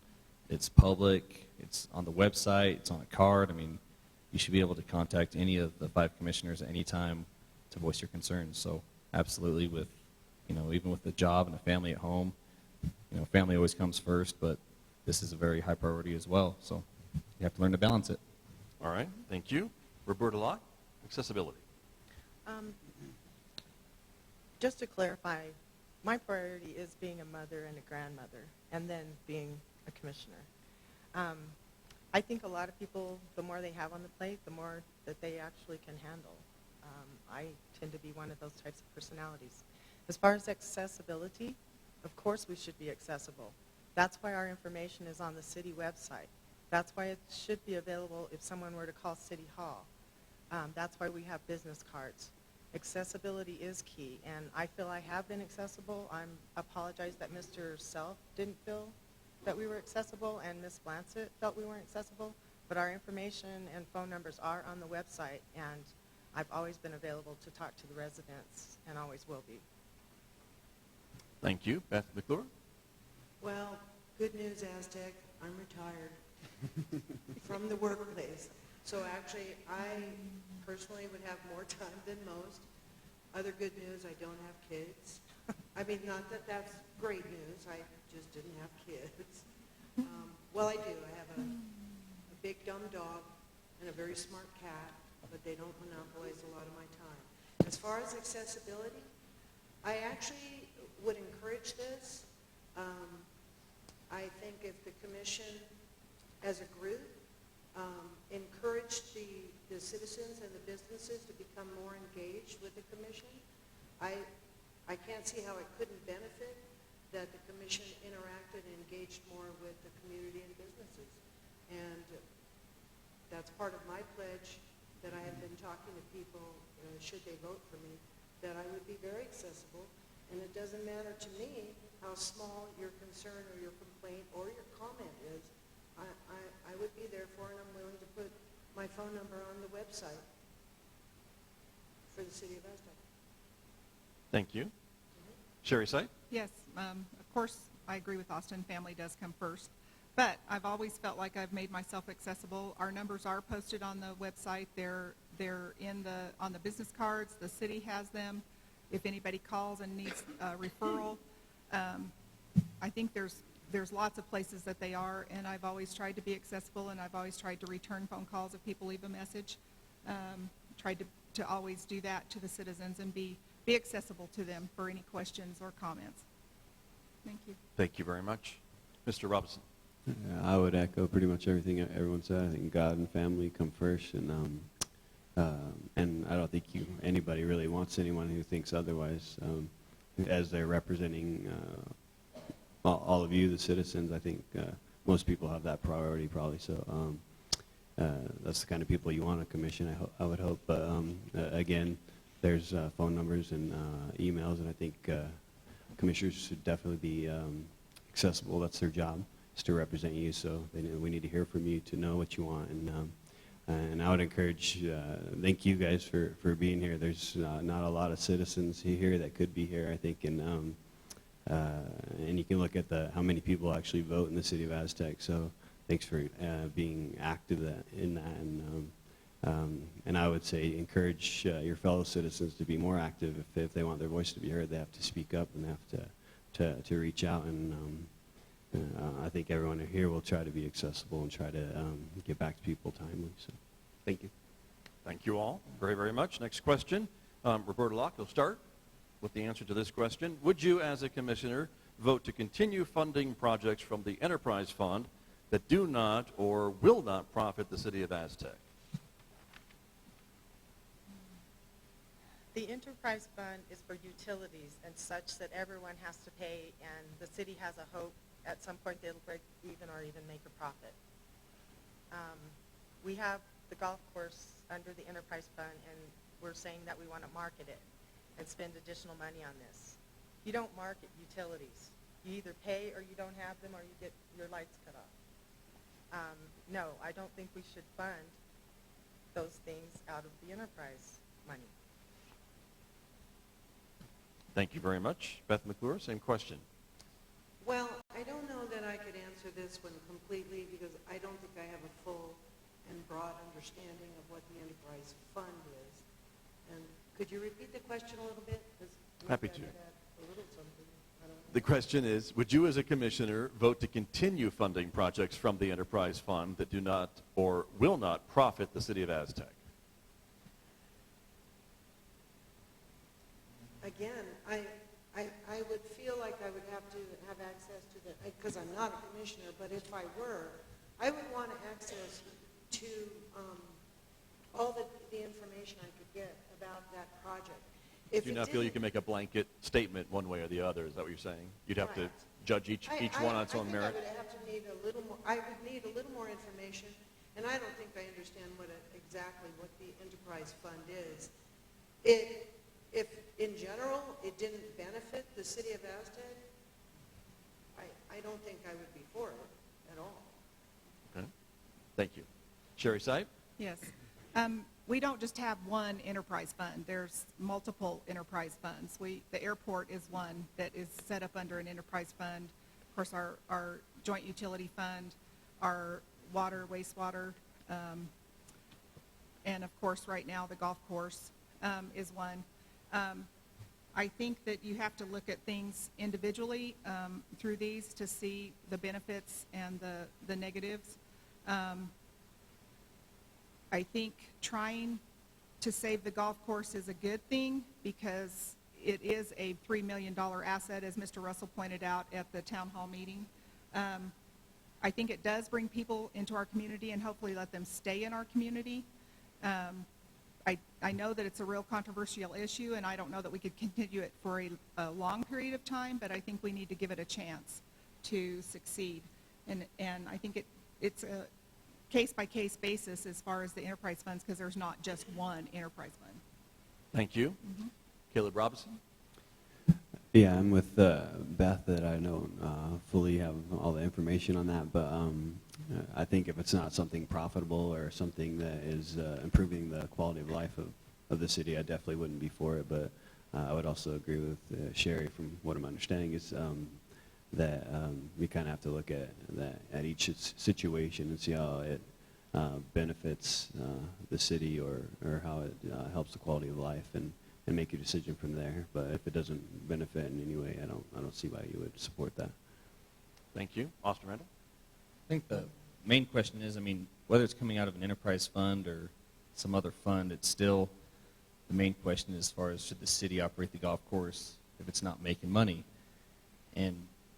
[SPEAKER 4] It's public. It's on the website. It's on a card. I mean, you should be able to contact any of the 5 commissioners at any time to voice your concerns. So absolutely, with, even with the job and a family at home, family always comes first, but this is a very high priority as well. So you have to learn to balance it.
[SPEAKER 2] All right. Thank you. Roberta Locke, accessibility.
[SPEAKER 5] Just to clarify, my priority is being a mother and a grandmother, and then being a commissioner. I think a lot of people, the more they have on the plate, the more that they actually can handle. I tend to be one of those types of personalities. As far as accessibility, of course we should be accessible. That's why our information is on the city website. That's why it should be available if someone were to call City Hall. That's why we have business cards. Accessibility is key, and I feel I have been accessible. I apologize that Mr. Self didn't feel that we were accessible, and Ms. Blancett felt we weren't accessible, but our information and phone numbers are on the website, and I've always been available to talk to the residents, and always will be.
[SPEAKER 2] Thank you. Beth McClure?
[SPEAKER 6] Well, good news, Aztec. I'm retired. from the workplace. So actually, I personally would have more time than most. Other good news, I don't have kids. I mean, not that that's great news. I just didn't have kids. Well, I do. I have a big dumb dog and a very smart cat, but they don't monopolize a lot of my time. As far as accessibility, I actually would encourage this. I think if the commission, as a group, encouraged the citizens and the businesses to become more engaged with the commission, I can't see how it couldn't benefit that the commission interacted and engaged more with the community and businesses. And that's part of my pledge that I have been talking to people, should they vote for me, that I would be very accessible. And it doesn't matter to me how small your concern or your complaint or your comment is. I would be there for, and I'm willing to put my phone number on the website for the city of Aztec.
[SPEAKER 2] Thank you. Sherry Sipe?
[SPEAKER 7] Yes, of course, I agree with Austin. Family does come first. But I've always felt like I've made myself accessible. Our numbers are posted on the website. They're on the business cards. The city has them. If anybody calls and needs a referral, I think there's lots of places that they are, and I've always tried to be accessible, and I've always tried to return phone calls if people leave a message. Tried to always do that to the citizens and be accessible to them for any questions or comments. Thank you.
[SPEAKER 2] Thank you very much. Mr. Robinson?
[SPEAKER 3] I would echo pretty much everything everyone said. I think God and family come first, and I don't think anybody really wants anyone who thinks otherwise. As they're representing all of you, the citizens, I think most people have that priority probably. So that's the kind of people you want a commission, I would hope. But again, there's phone numbers and emails, and I think commissioners should definitely be accessible. That's their job, is to represent you. So we need to hear from you to know what you want. And I would encourage, thank you guys for being here. There's not a lot of citizens here that could be here, I think, and you can look at how many people actually vote in the city of Aztec. So thanks for being active in that. And I would say encourage your fellow citizens to be more active. If they want their voice to be heard, they have to speak up and they have to reach out. And I think everyone here will try to be accessible and try to get back to people timely. So thank you.
[SPEAKER 2] Thank you all very, very much. Next question. Roberta Locke, you'll start with the answer to this question. Would you, as a commissioner, vote to continue funding projects from the Enterprise Fund that do not or will not profit the city of Aztec?
[SPEAKER 5] The enterprise fund is for utilities and such that everyone has to pay, and the city has a hope at some point they'll break even or even make a profit. We have the golf course under the enterprise fund, and we're saying that we want to market it and spend additional money on this. You don't market utilities. You either pay or you don't have them, or you get your lights cut off. No, I don't think we should fund those things out of the enterprise money.
[SPEAKER 2] Thank you very much. Beth McClure, same question.
[SPEAKER 6] Well, I don't know that I could answer this one completely because I don't think I have a full and broad understanding of what the enterprise fund is. And could you repeat the question a little bit?
[SPEAKER 2] Happy to.
[SPEAKER 6] A little something. I don't know.
[SPEAKER 2] The question is, would you as a commissioner vote to continue funding projects from the Enterprise Fund that do not or will not profit the city of Aztec?
[SPEAKER 6] Again, I would feel like I would have to have access to because I'm not a commissioner, but if I were, I would want access to all the information I could get about that project.
[SPEAKER 2] Do you not feel you can make a blanket statement one way or the other? Is that what you're saying? You'd have to judge each one on its own merit?
[SPEAKER 6] I would have to need a little more, I would need a little more information, and I don't think I understand exactly what the enterprise fund is. If in general it didn't benefit the city of Aztec, I don't think I would be for it at all.
[SPEAKER 2] Okay. Thank you. Sherry Sipe?
[SPEAKER 7] Yes. We don't just have one enterprise fund. There's multiple enterprise funds. The airport is one that is set up under an enterprise fund. Of course, our joint utility fund, our water, wastewater, and of course, right now, the golf course is one. I think that you have to look at things individually through these to see the benefits and the negatives. I think trying to save the golf course is a good thing because it is a $3 million asset, as Mr. Russell pointed out at the town hall meeting. I think it does bring people into our community and hopefully let them stay in our community. I know that it's a real controversial issue, and I don't know that we could continue it for a long period of time, but I think we need to give it a chance to succeed. And I think it's a case-by-case basis as far as the enterprise funds, because there's not just one enterprise fund.
[SPEAKER 2] Thank you. Caleb Robinson?
[SPEAKER 3] Yeah, I'm with Beth that I don't fully have all the information on that, but I think if it's not something profitable or something that is improving the quality of life of the city, I definitely wouldn't be for it. But I would also agree with Sherry, from what I'm understanding, is that we kind of have to look at each situation and see how it benefits the city or how it helps the quality of life, and make your decision from there. But if it doesn't benefit in any way, I don't see why you would support that.
[SPEAKER 2] Thank you. Austin Randall?
[SPEAKER 4] I think the main question is, I mean, whether it's coming out of an enterprise fund or some other fund, it's still the main question as far as should the city operate the golf course if it's not making money. And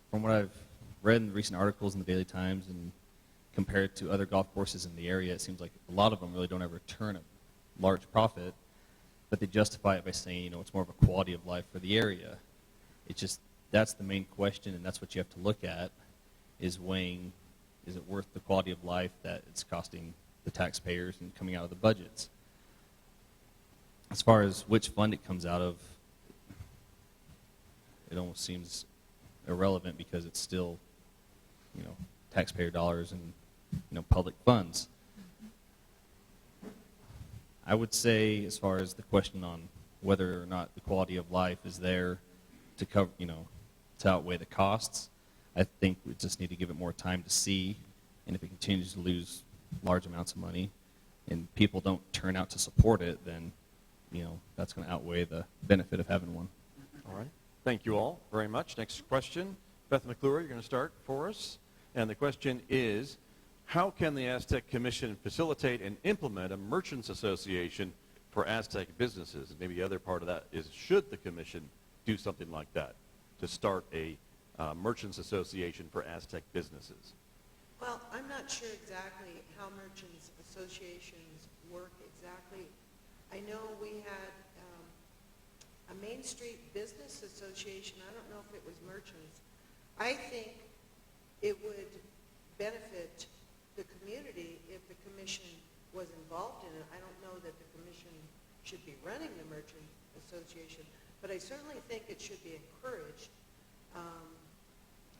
[SPEAKER 4] from what I've read in the recent articles in the Daily Times and compared to other golf courses in the area, it seems like a lot of them really don't ever turn a large profit, but they justify it by saying, you know, it's more of a quality of life for the area. It's just, that's the main question, and that's what you have to look at, is weighing, is it worth the quality of life that it's costing the taxpayers and coming out of the budgets? As far as which fund it comes out of, it almost seems irrelevant because it's still, you know, taxpayer dollars and, you know, public funds. I would say, as far as the question on whether or not the quality of life is there to cover, you know, to outweigh the costs, I think we just need to give it more time to see, and if it continues to lose large amounts of money and people don't turn out to support it, then, you know, that's going to outweigh the benefit of having one.
[SPEAKER 2] All right. Thank you all very much. Next question. Beth McClure, you're going to start for us. And the question is, how can the Aztec Commission facilitate and implement a merchants association for Aztec businesses? And maybe the other part of that is, should the commission do something like that to start a merchants association for Aztec businesses?
[SPEAKER 6] Well, I'm not sure exactly how merchants associations work exactly. I know we had a Main Street Business Association. I don't know if it was merchants. I think it would benefit the community if the commission was involved in it. I don't know that the commission should be running the merchant association, but I certainly think it should be encouraged.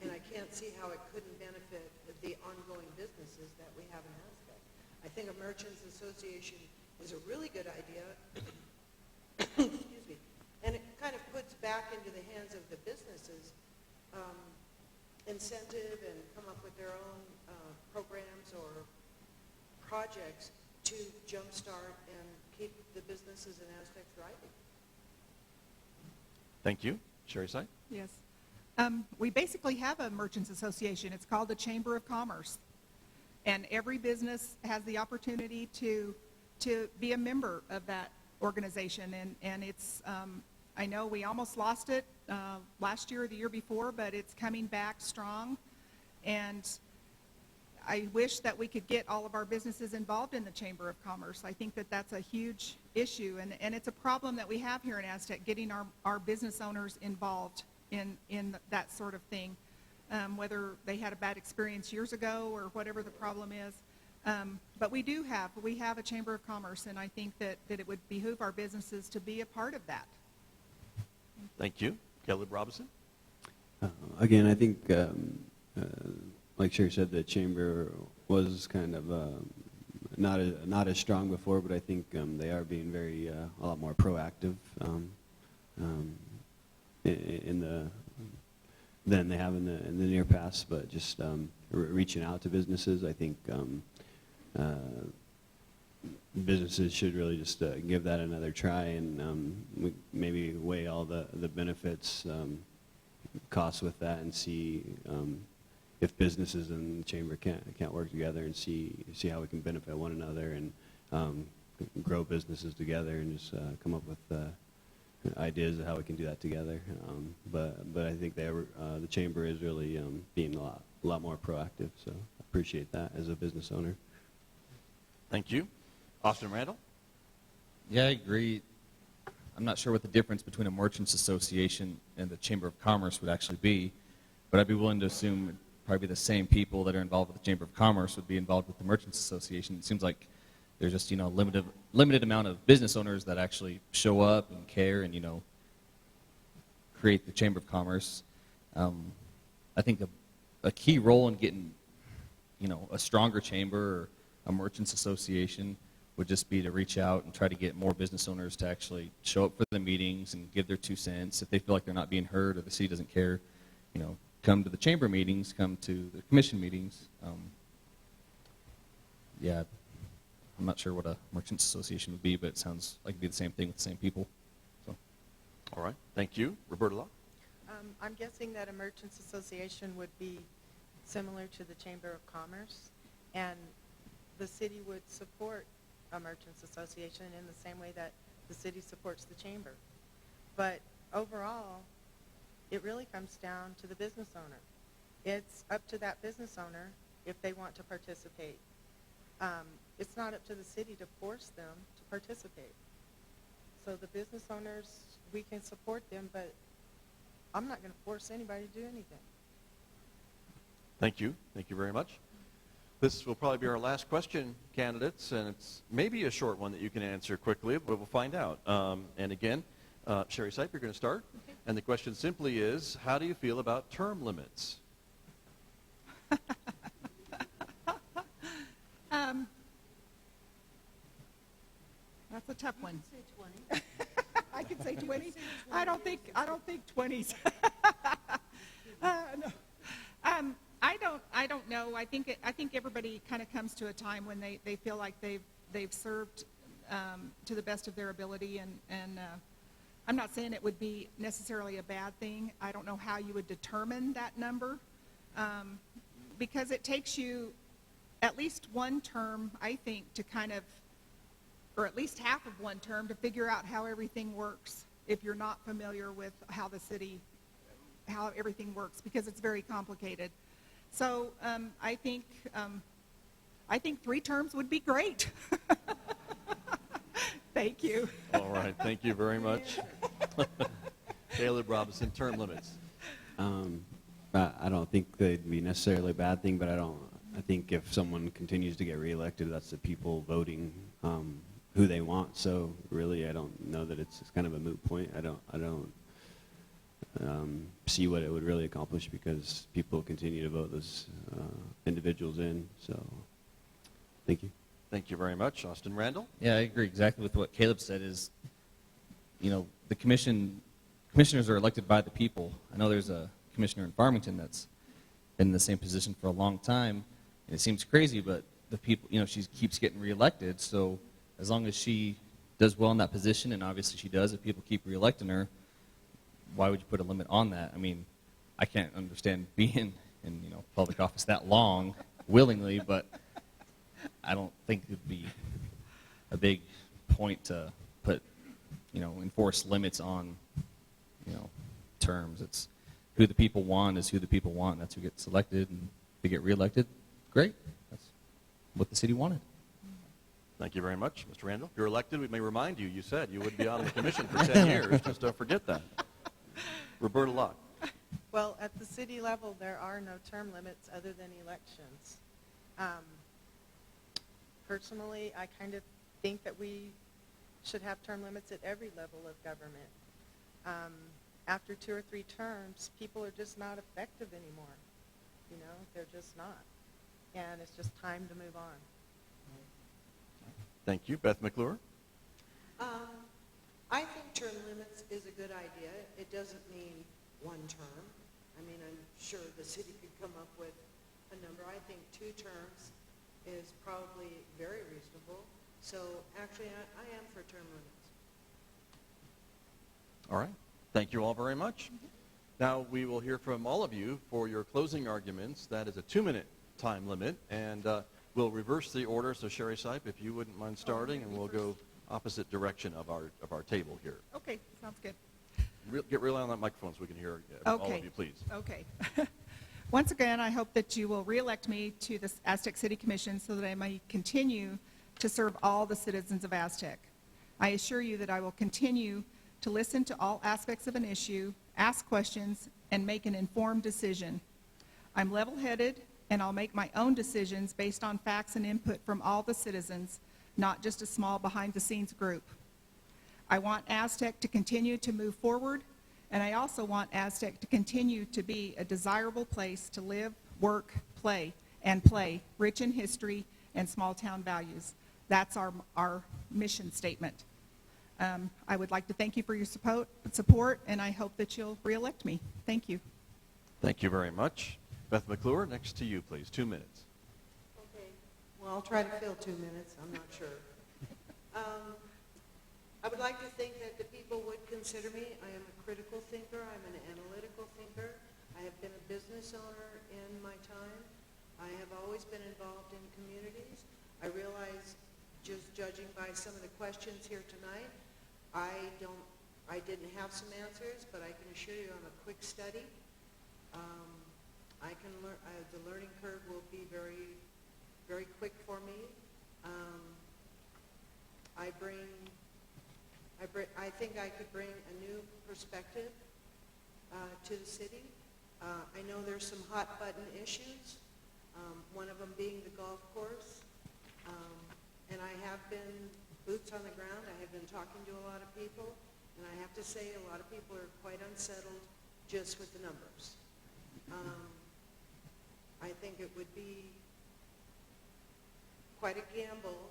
[SPEAKER 6] And I can't see how it couldn't benefit the ongoing businesses that we have in Aztec. I think a merchants association is a really good idea. Excuse me. And it kind of puts back into the hands of the businesses incentive and come up with their own programs or projects to jumpstart and keep the businesses in Aztec thriving.
[SPEAKER 2] Thank you. Sherry Sy?
[SPEAKER 7] Yes. We basically have a merchants association. It's called the Chamber of Commerce. And every business has the opportunity to be a member of that organization. And it's, I know we almost lost it last year or the year before, but it's coming back strong. And I wish that we could get all of our businesses involved in the Chamber of Commerce. I think that that's a huge issue. And it's a problem that we have here in Aztec, getting our business owners involved in that sort of thing, whether they had a bad experience years ago or whatever the problem is. But we have a Chamber of Commerce, and I think that it would behoove our businesses to be a part of that.
[SPEAKER 2] Thank you. Caleb Robinson?
[SPEAKER 3] Again, I think, like Sherry said, the chamber was kind of not as strong before, but I think they are being a lot more proactive in the than they have in the near past, but just reaching out to businesses. I think businesses should really just give that another try and maybe weigh all the benefits, costs with that, and see if businesses and the chamber can't work together, and see how we can benefit one another and grow businesses together, and just come up with ideas of how we can do that together. But I think the chamber is really being a lot more proactive. So I appreciate that as a business owner.
[SPEAKER 2] Thank you. Austin Randall?
[SPEAKER 4] Yeah, I agree. I'm not sure what the difference between a merchants association and the Chamber of Commerce would actually be, but I'd be willing to assume it'd probably the same people that are involved with the Chamber of Commerce would be involved with the merchants association. It seems like there's just, a limited amount of business owners that actually show up and care and, create the Chamber of Commerce. I think a key role in getting, a stronger chamber or a merchants association would just be to reach out and try to get more business owners to actually show up for the meetings and give their 2 cents. If they feel like they're not being heard or the city doesn't care, come to the chamber meetings, come to the commission meetings. Yeah, I'm not sure what a merchants association would be, but it sounds like it'd be the same thing with the same people. So.
[SPEAKER 2] All right. Thank you. Roberta Locke?
[SPEAKER 5] I'm guessing that a merchants association would be similar to the Chamber of Commerce, and the city would support a merchants association in the same way that the city supports the chamber. But overall, it really comes down to the business owner. It's up to that business owner if they want to participate. It's not up to the city to force them to participate. So the business owners, we can support them, but I'm not going to force anybody to do anything.
[SPEAKER 2] Thank you. Thank you very much. This will probably be our last question, candidates, and it's maybe a short one that you can answer quickly, but we'll find out. And again, Sherry Sipe, you're going to start. Okay. And the question simply is, how do you feel about term limits?
[SPEAKER 7] That's a tough one. I could say 20. I don't think 20s. No. I don't know. I think everybody kind of comes to a time when they feel like they've served to the best of their ability, and I'm not saying it would be necessarily a bad thing. I don't know how you would determine that number, because it takes you at least one term, I think, to kind of, or at least half of one term, to figure out how everything works if you're not familiar with how everything works, because it's very complicated. So I think 3 terms would be great. Thank you.
[SPEAKER 2] All right. Thank you very much. Caleb Robinson, term limits.
[SPEAKER 3] I don't think they'd be necessarily a bad thing, but I think if someone continues to get reelected, that's the people voting who they want. So really, I don't know that it's kind of a moot point. I don't see what it would really accomplish, because people continue to vote those individuals in. So thank you.
[SPEAKER 2] Thank you very much. Austin Randall?
[SPEAKER 4] Yeah, I agree exactly with what Caleb said. Is, the commissioners are elected by the people. I know there's a commissioner in Farmington that's been in the same position for a long time, and it seems crazy, but the people, she keeps getting reelected. So as long as she does well in that position, and obviously she does, if people keep reelecting her, why would you put a limit on that? I mean, I can't understand being in public office that long willingly, but I don't think it'd be a big point to put, enforce limits on, terms. It's who the people want is who the people want. That's who gets elected, and if they get reelected, great. That's what the city wanted.
[SPEAKER 2] Thank you very much, Mr. Randall. If you're elected, we may remind you, you said you would be on the commission for 10 years. Just don't forget that. Roberta Locke.
[SPEAKER 5] Well, at the city level, there are no term limits other than elections. Personally, I kind of think that we should have term limits at every level of government. After 2 or 3 terms, people are just not effective anymore. They're just not. And it's just time to move on.
[SPEAKER 2] Thank you. Beth McClure?
[SPEAKER 6] I think term limits is a good idea. It doesn't mean one term. I mean, I'm sure the city could come up with a number. I think 2 terms is probably very reasonable. So actually, I am for term limits.
[SPEAKER 2] All right. Thank you all very much. Now we will hear from all of you for your closing arguments. That is a 2-minute time limit, and we'll reverse the order. So Sherry Sipe, if you wouldn't mind starting, and we'll go opposite direction of our table here.
[SPEAKER 7] Okay, sounds good.
[SPEAKER 2] Get real on that microphone so we can hear all of you, please.
[SPEAKER 7] Okay. Once again, I hope that you will reelect me to the Aztec City Commission so that I may continue to serve all the citizens of Aztec. I assure you that I will continue to listen to all aspects of an issue, ask questions, and make an informed decision. I'm level-headed, and I'll make my own decisions based on facts and input from all the citizens, not just a small behind-the-scenes group. I want Aztec to continue to move forward, and I also want Aztec to continue to be a desirable place to live, work, play, rich in history and small-town values. That's our mission statement. I would like to thank you for your support, and I hope that you'll reelect me. Thank you.
[SPEAKER 2] Thank you very much. Beth McClure, next to you, please. 2 minutes.
[SPEAKER 6] Okay. Well, I'll try to fill 2 minutes. I'm not sure. I would like to think that the people would consider me. I am a critical thinker. I'm an analytical thinker. I have been a business owner in my time. I have always been involved in communities. I realize, just judging by some of the questions here tonight, I didn't have some answers, but I can assure you I'm a quick study. I can learn. The learning curve will be very, very quick for me. I think I could bring a new perspective to the city. I know there's some hot button issues, one of them being the golf course. And I have been boots on the ground. I have been talking to a lot of people, and I have to say a lot of people are quite unsettled just with the numbers. I think it would be quite a gamble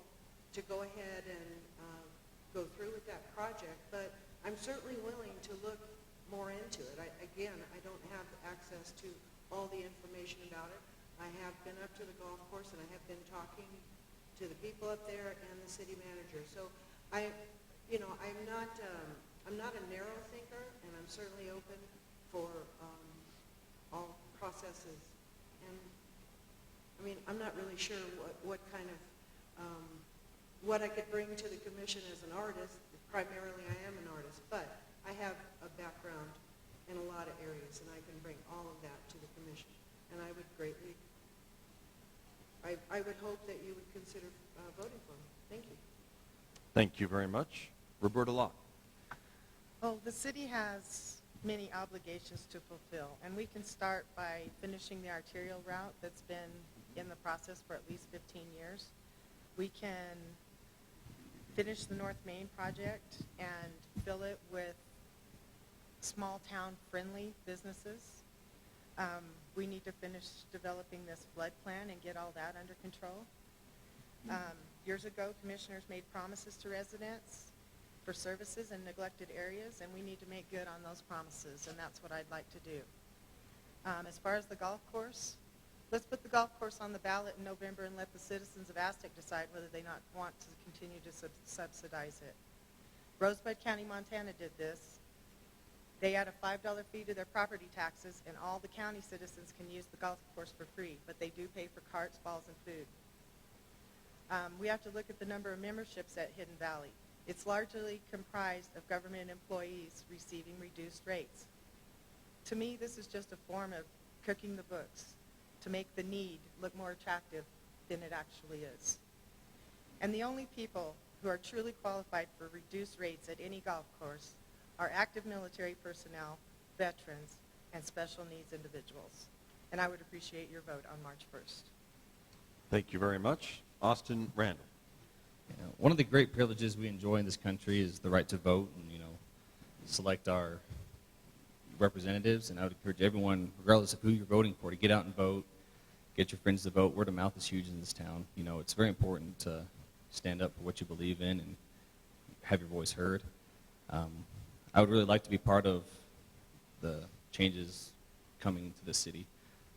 [SPEAKER 6] to go ahead and go through with that project, but I'm certainly willing to look more into it. Again, I don't have access to all the information about it. I have been up to the golf course, and I have been talking to the people up there and the city manager. So I'm not a narrow thinker, and I'm certainly open for all processes. And I mean, I'm not really sure what kind of what I could bring to the commission as an artist. Primarily, I am an artist, but I have a background in a lot of areas, and I can bring all of that to the commission. And I would greatly, I would hope that you would consider voting for me. Thank you.
[SPEAKER 2] Thank you very much. Roberta Locke.
[SPEAKER 5] Well, the city has many obligations to fulfill, and we can start by finishing the arterial route that's been in the process for at least 15 years. We can finish the North Main project and fill it with small town friendly businesses. We need to finish developing this flood plan and get all that under control. Years ago, commissioners made promises to residents for services in neglected areas, and we need to make good on those promises, and that's what I'd like to do. As far as the golf course, let's put the golf course on the ballot in November and let the citizens of Aztec decide whether they not want to continue to subsidize it. Rosebud County, Montana did this. They add a $5 fee to their property taxes, and all the county citizens can use the golf course for free, but they do pay for carts, balls, and food. We have to look at the number of memberships at Hidden Valley. It's largely comprised of government employees receiving reduced rates. To me, this is just a form of cooking the books to make the need look more attractive than it actually is. And the only people who are truly qualified for reduced rates at any golf course are active military personnel, veterans, and special needs individuals. And I would appreciate your vote on March 1st.
[SPEAKER 2] Thank you very much. Austin Randall.
[SPEAKER 4] One of the great privileges we enjoy in this country is the right to vote and, select our representatives. And I would encourage everyone, regardless of who you're voting for, to get out and vote, get your friends to vote. Word of mouth is huge in this town. It's very important to stand up for what you believe in and have your voice heard. I would really like to be part of the changes coming to the city.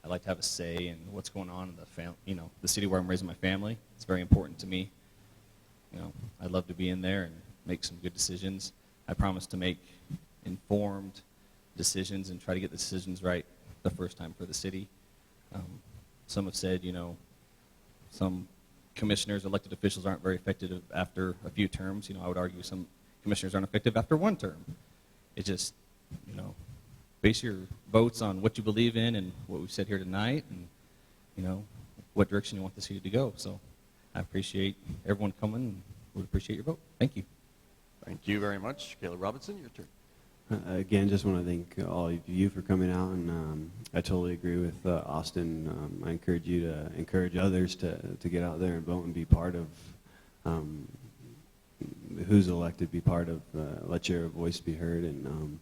[SPEAKER 4] I like to have a say in what's going on in the city where I'm raising my family. It's very important to me. I'd love to be in there and make some good decisions. I promise to make informed decisions and try to get the decisions right the first time for the city. Some have said, some commissioners, elected officials aren't very effective after a few terms. I would argue some commissioners aren't effective after one term. It just, base your votes on what you believe in and what we've said here tonight and, what direction you want the city to go. So I appreciate everyone coming and would appreciate your vote. Thank you.
[SPEAKER 2] Thank you very much. Caleb Robinson, your turn.
[SPEAKER 3] Again, just want to thank all of you for coming out, and I totally agree with Austin. I encourage you to encourage others to get out there and vote and be part of who's elected, be part of, let your voice be heard, and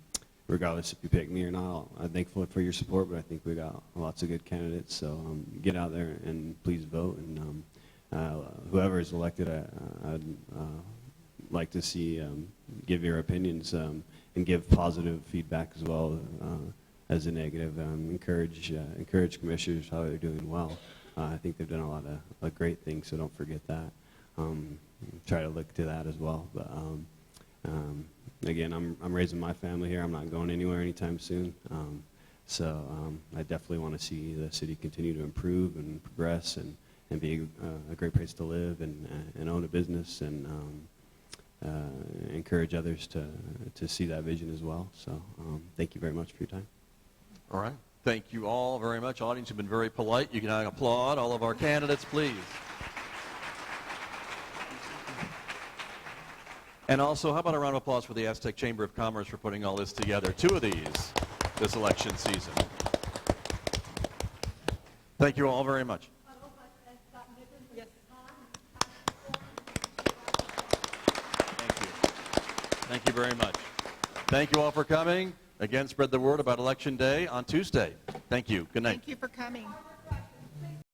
[SPEAKER 3] regardless if you pick me or not, I'm thankful for your support, but I think we got lots of good candidates, so get out there and please vote, and whoever is elected, I'd like to see give your opinions and give positive feedback as well as a negative. Encourage commissioners how they're doing well. I think they've done a lot of great things, so don't forget that. Try to look to that as well. But again, I'm raising my family here. I'm not going anywhere anytime soon. So I definitely want to see the city continue to improve and progress and be a great place to live and own a business and encourage others to see that vision as well. So thank you very much for your time.
[SPEAKER 2] All right. Thank you all very much. Audience have been very polite. You can applaud all of our candidates, please. And also, how about a round of applause for the Aztec Chamber of Commerce for putting all this together? 2 of these this election season. Thank you all very much. Thank you very much. Thank you all for coming. Again, spread the word about Election Day on Tuesday. Thank you. Good night.
[SPEAKER 7] Thank you for coming.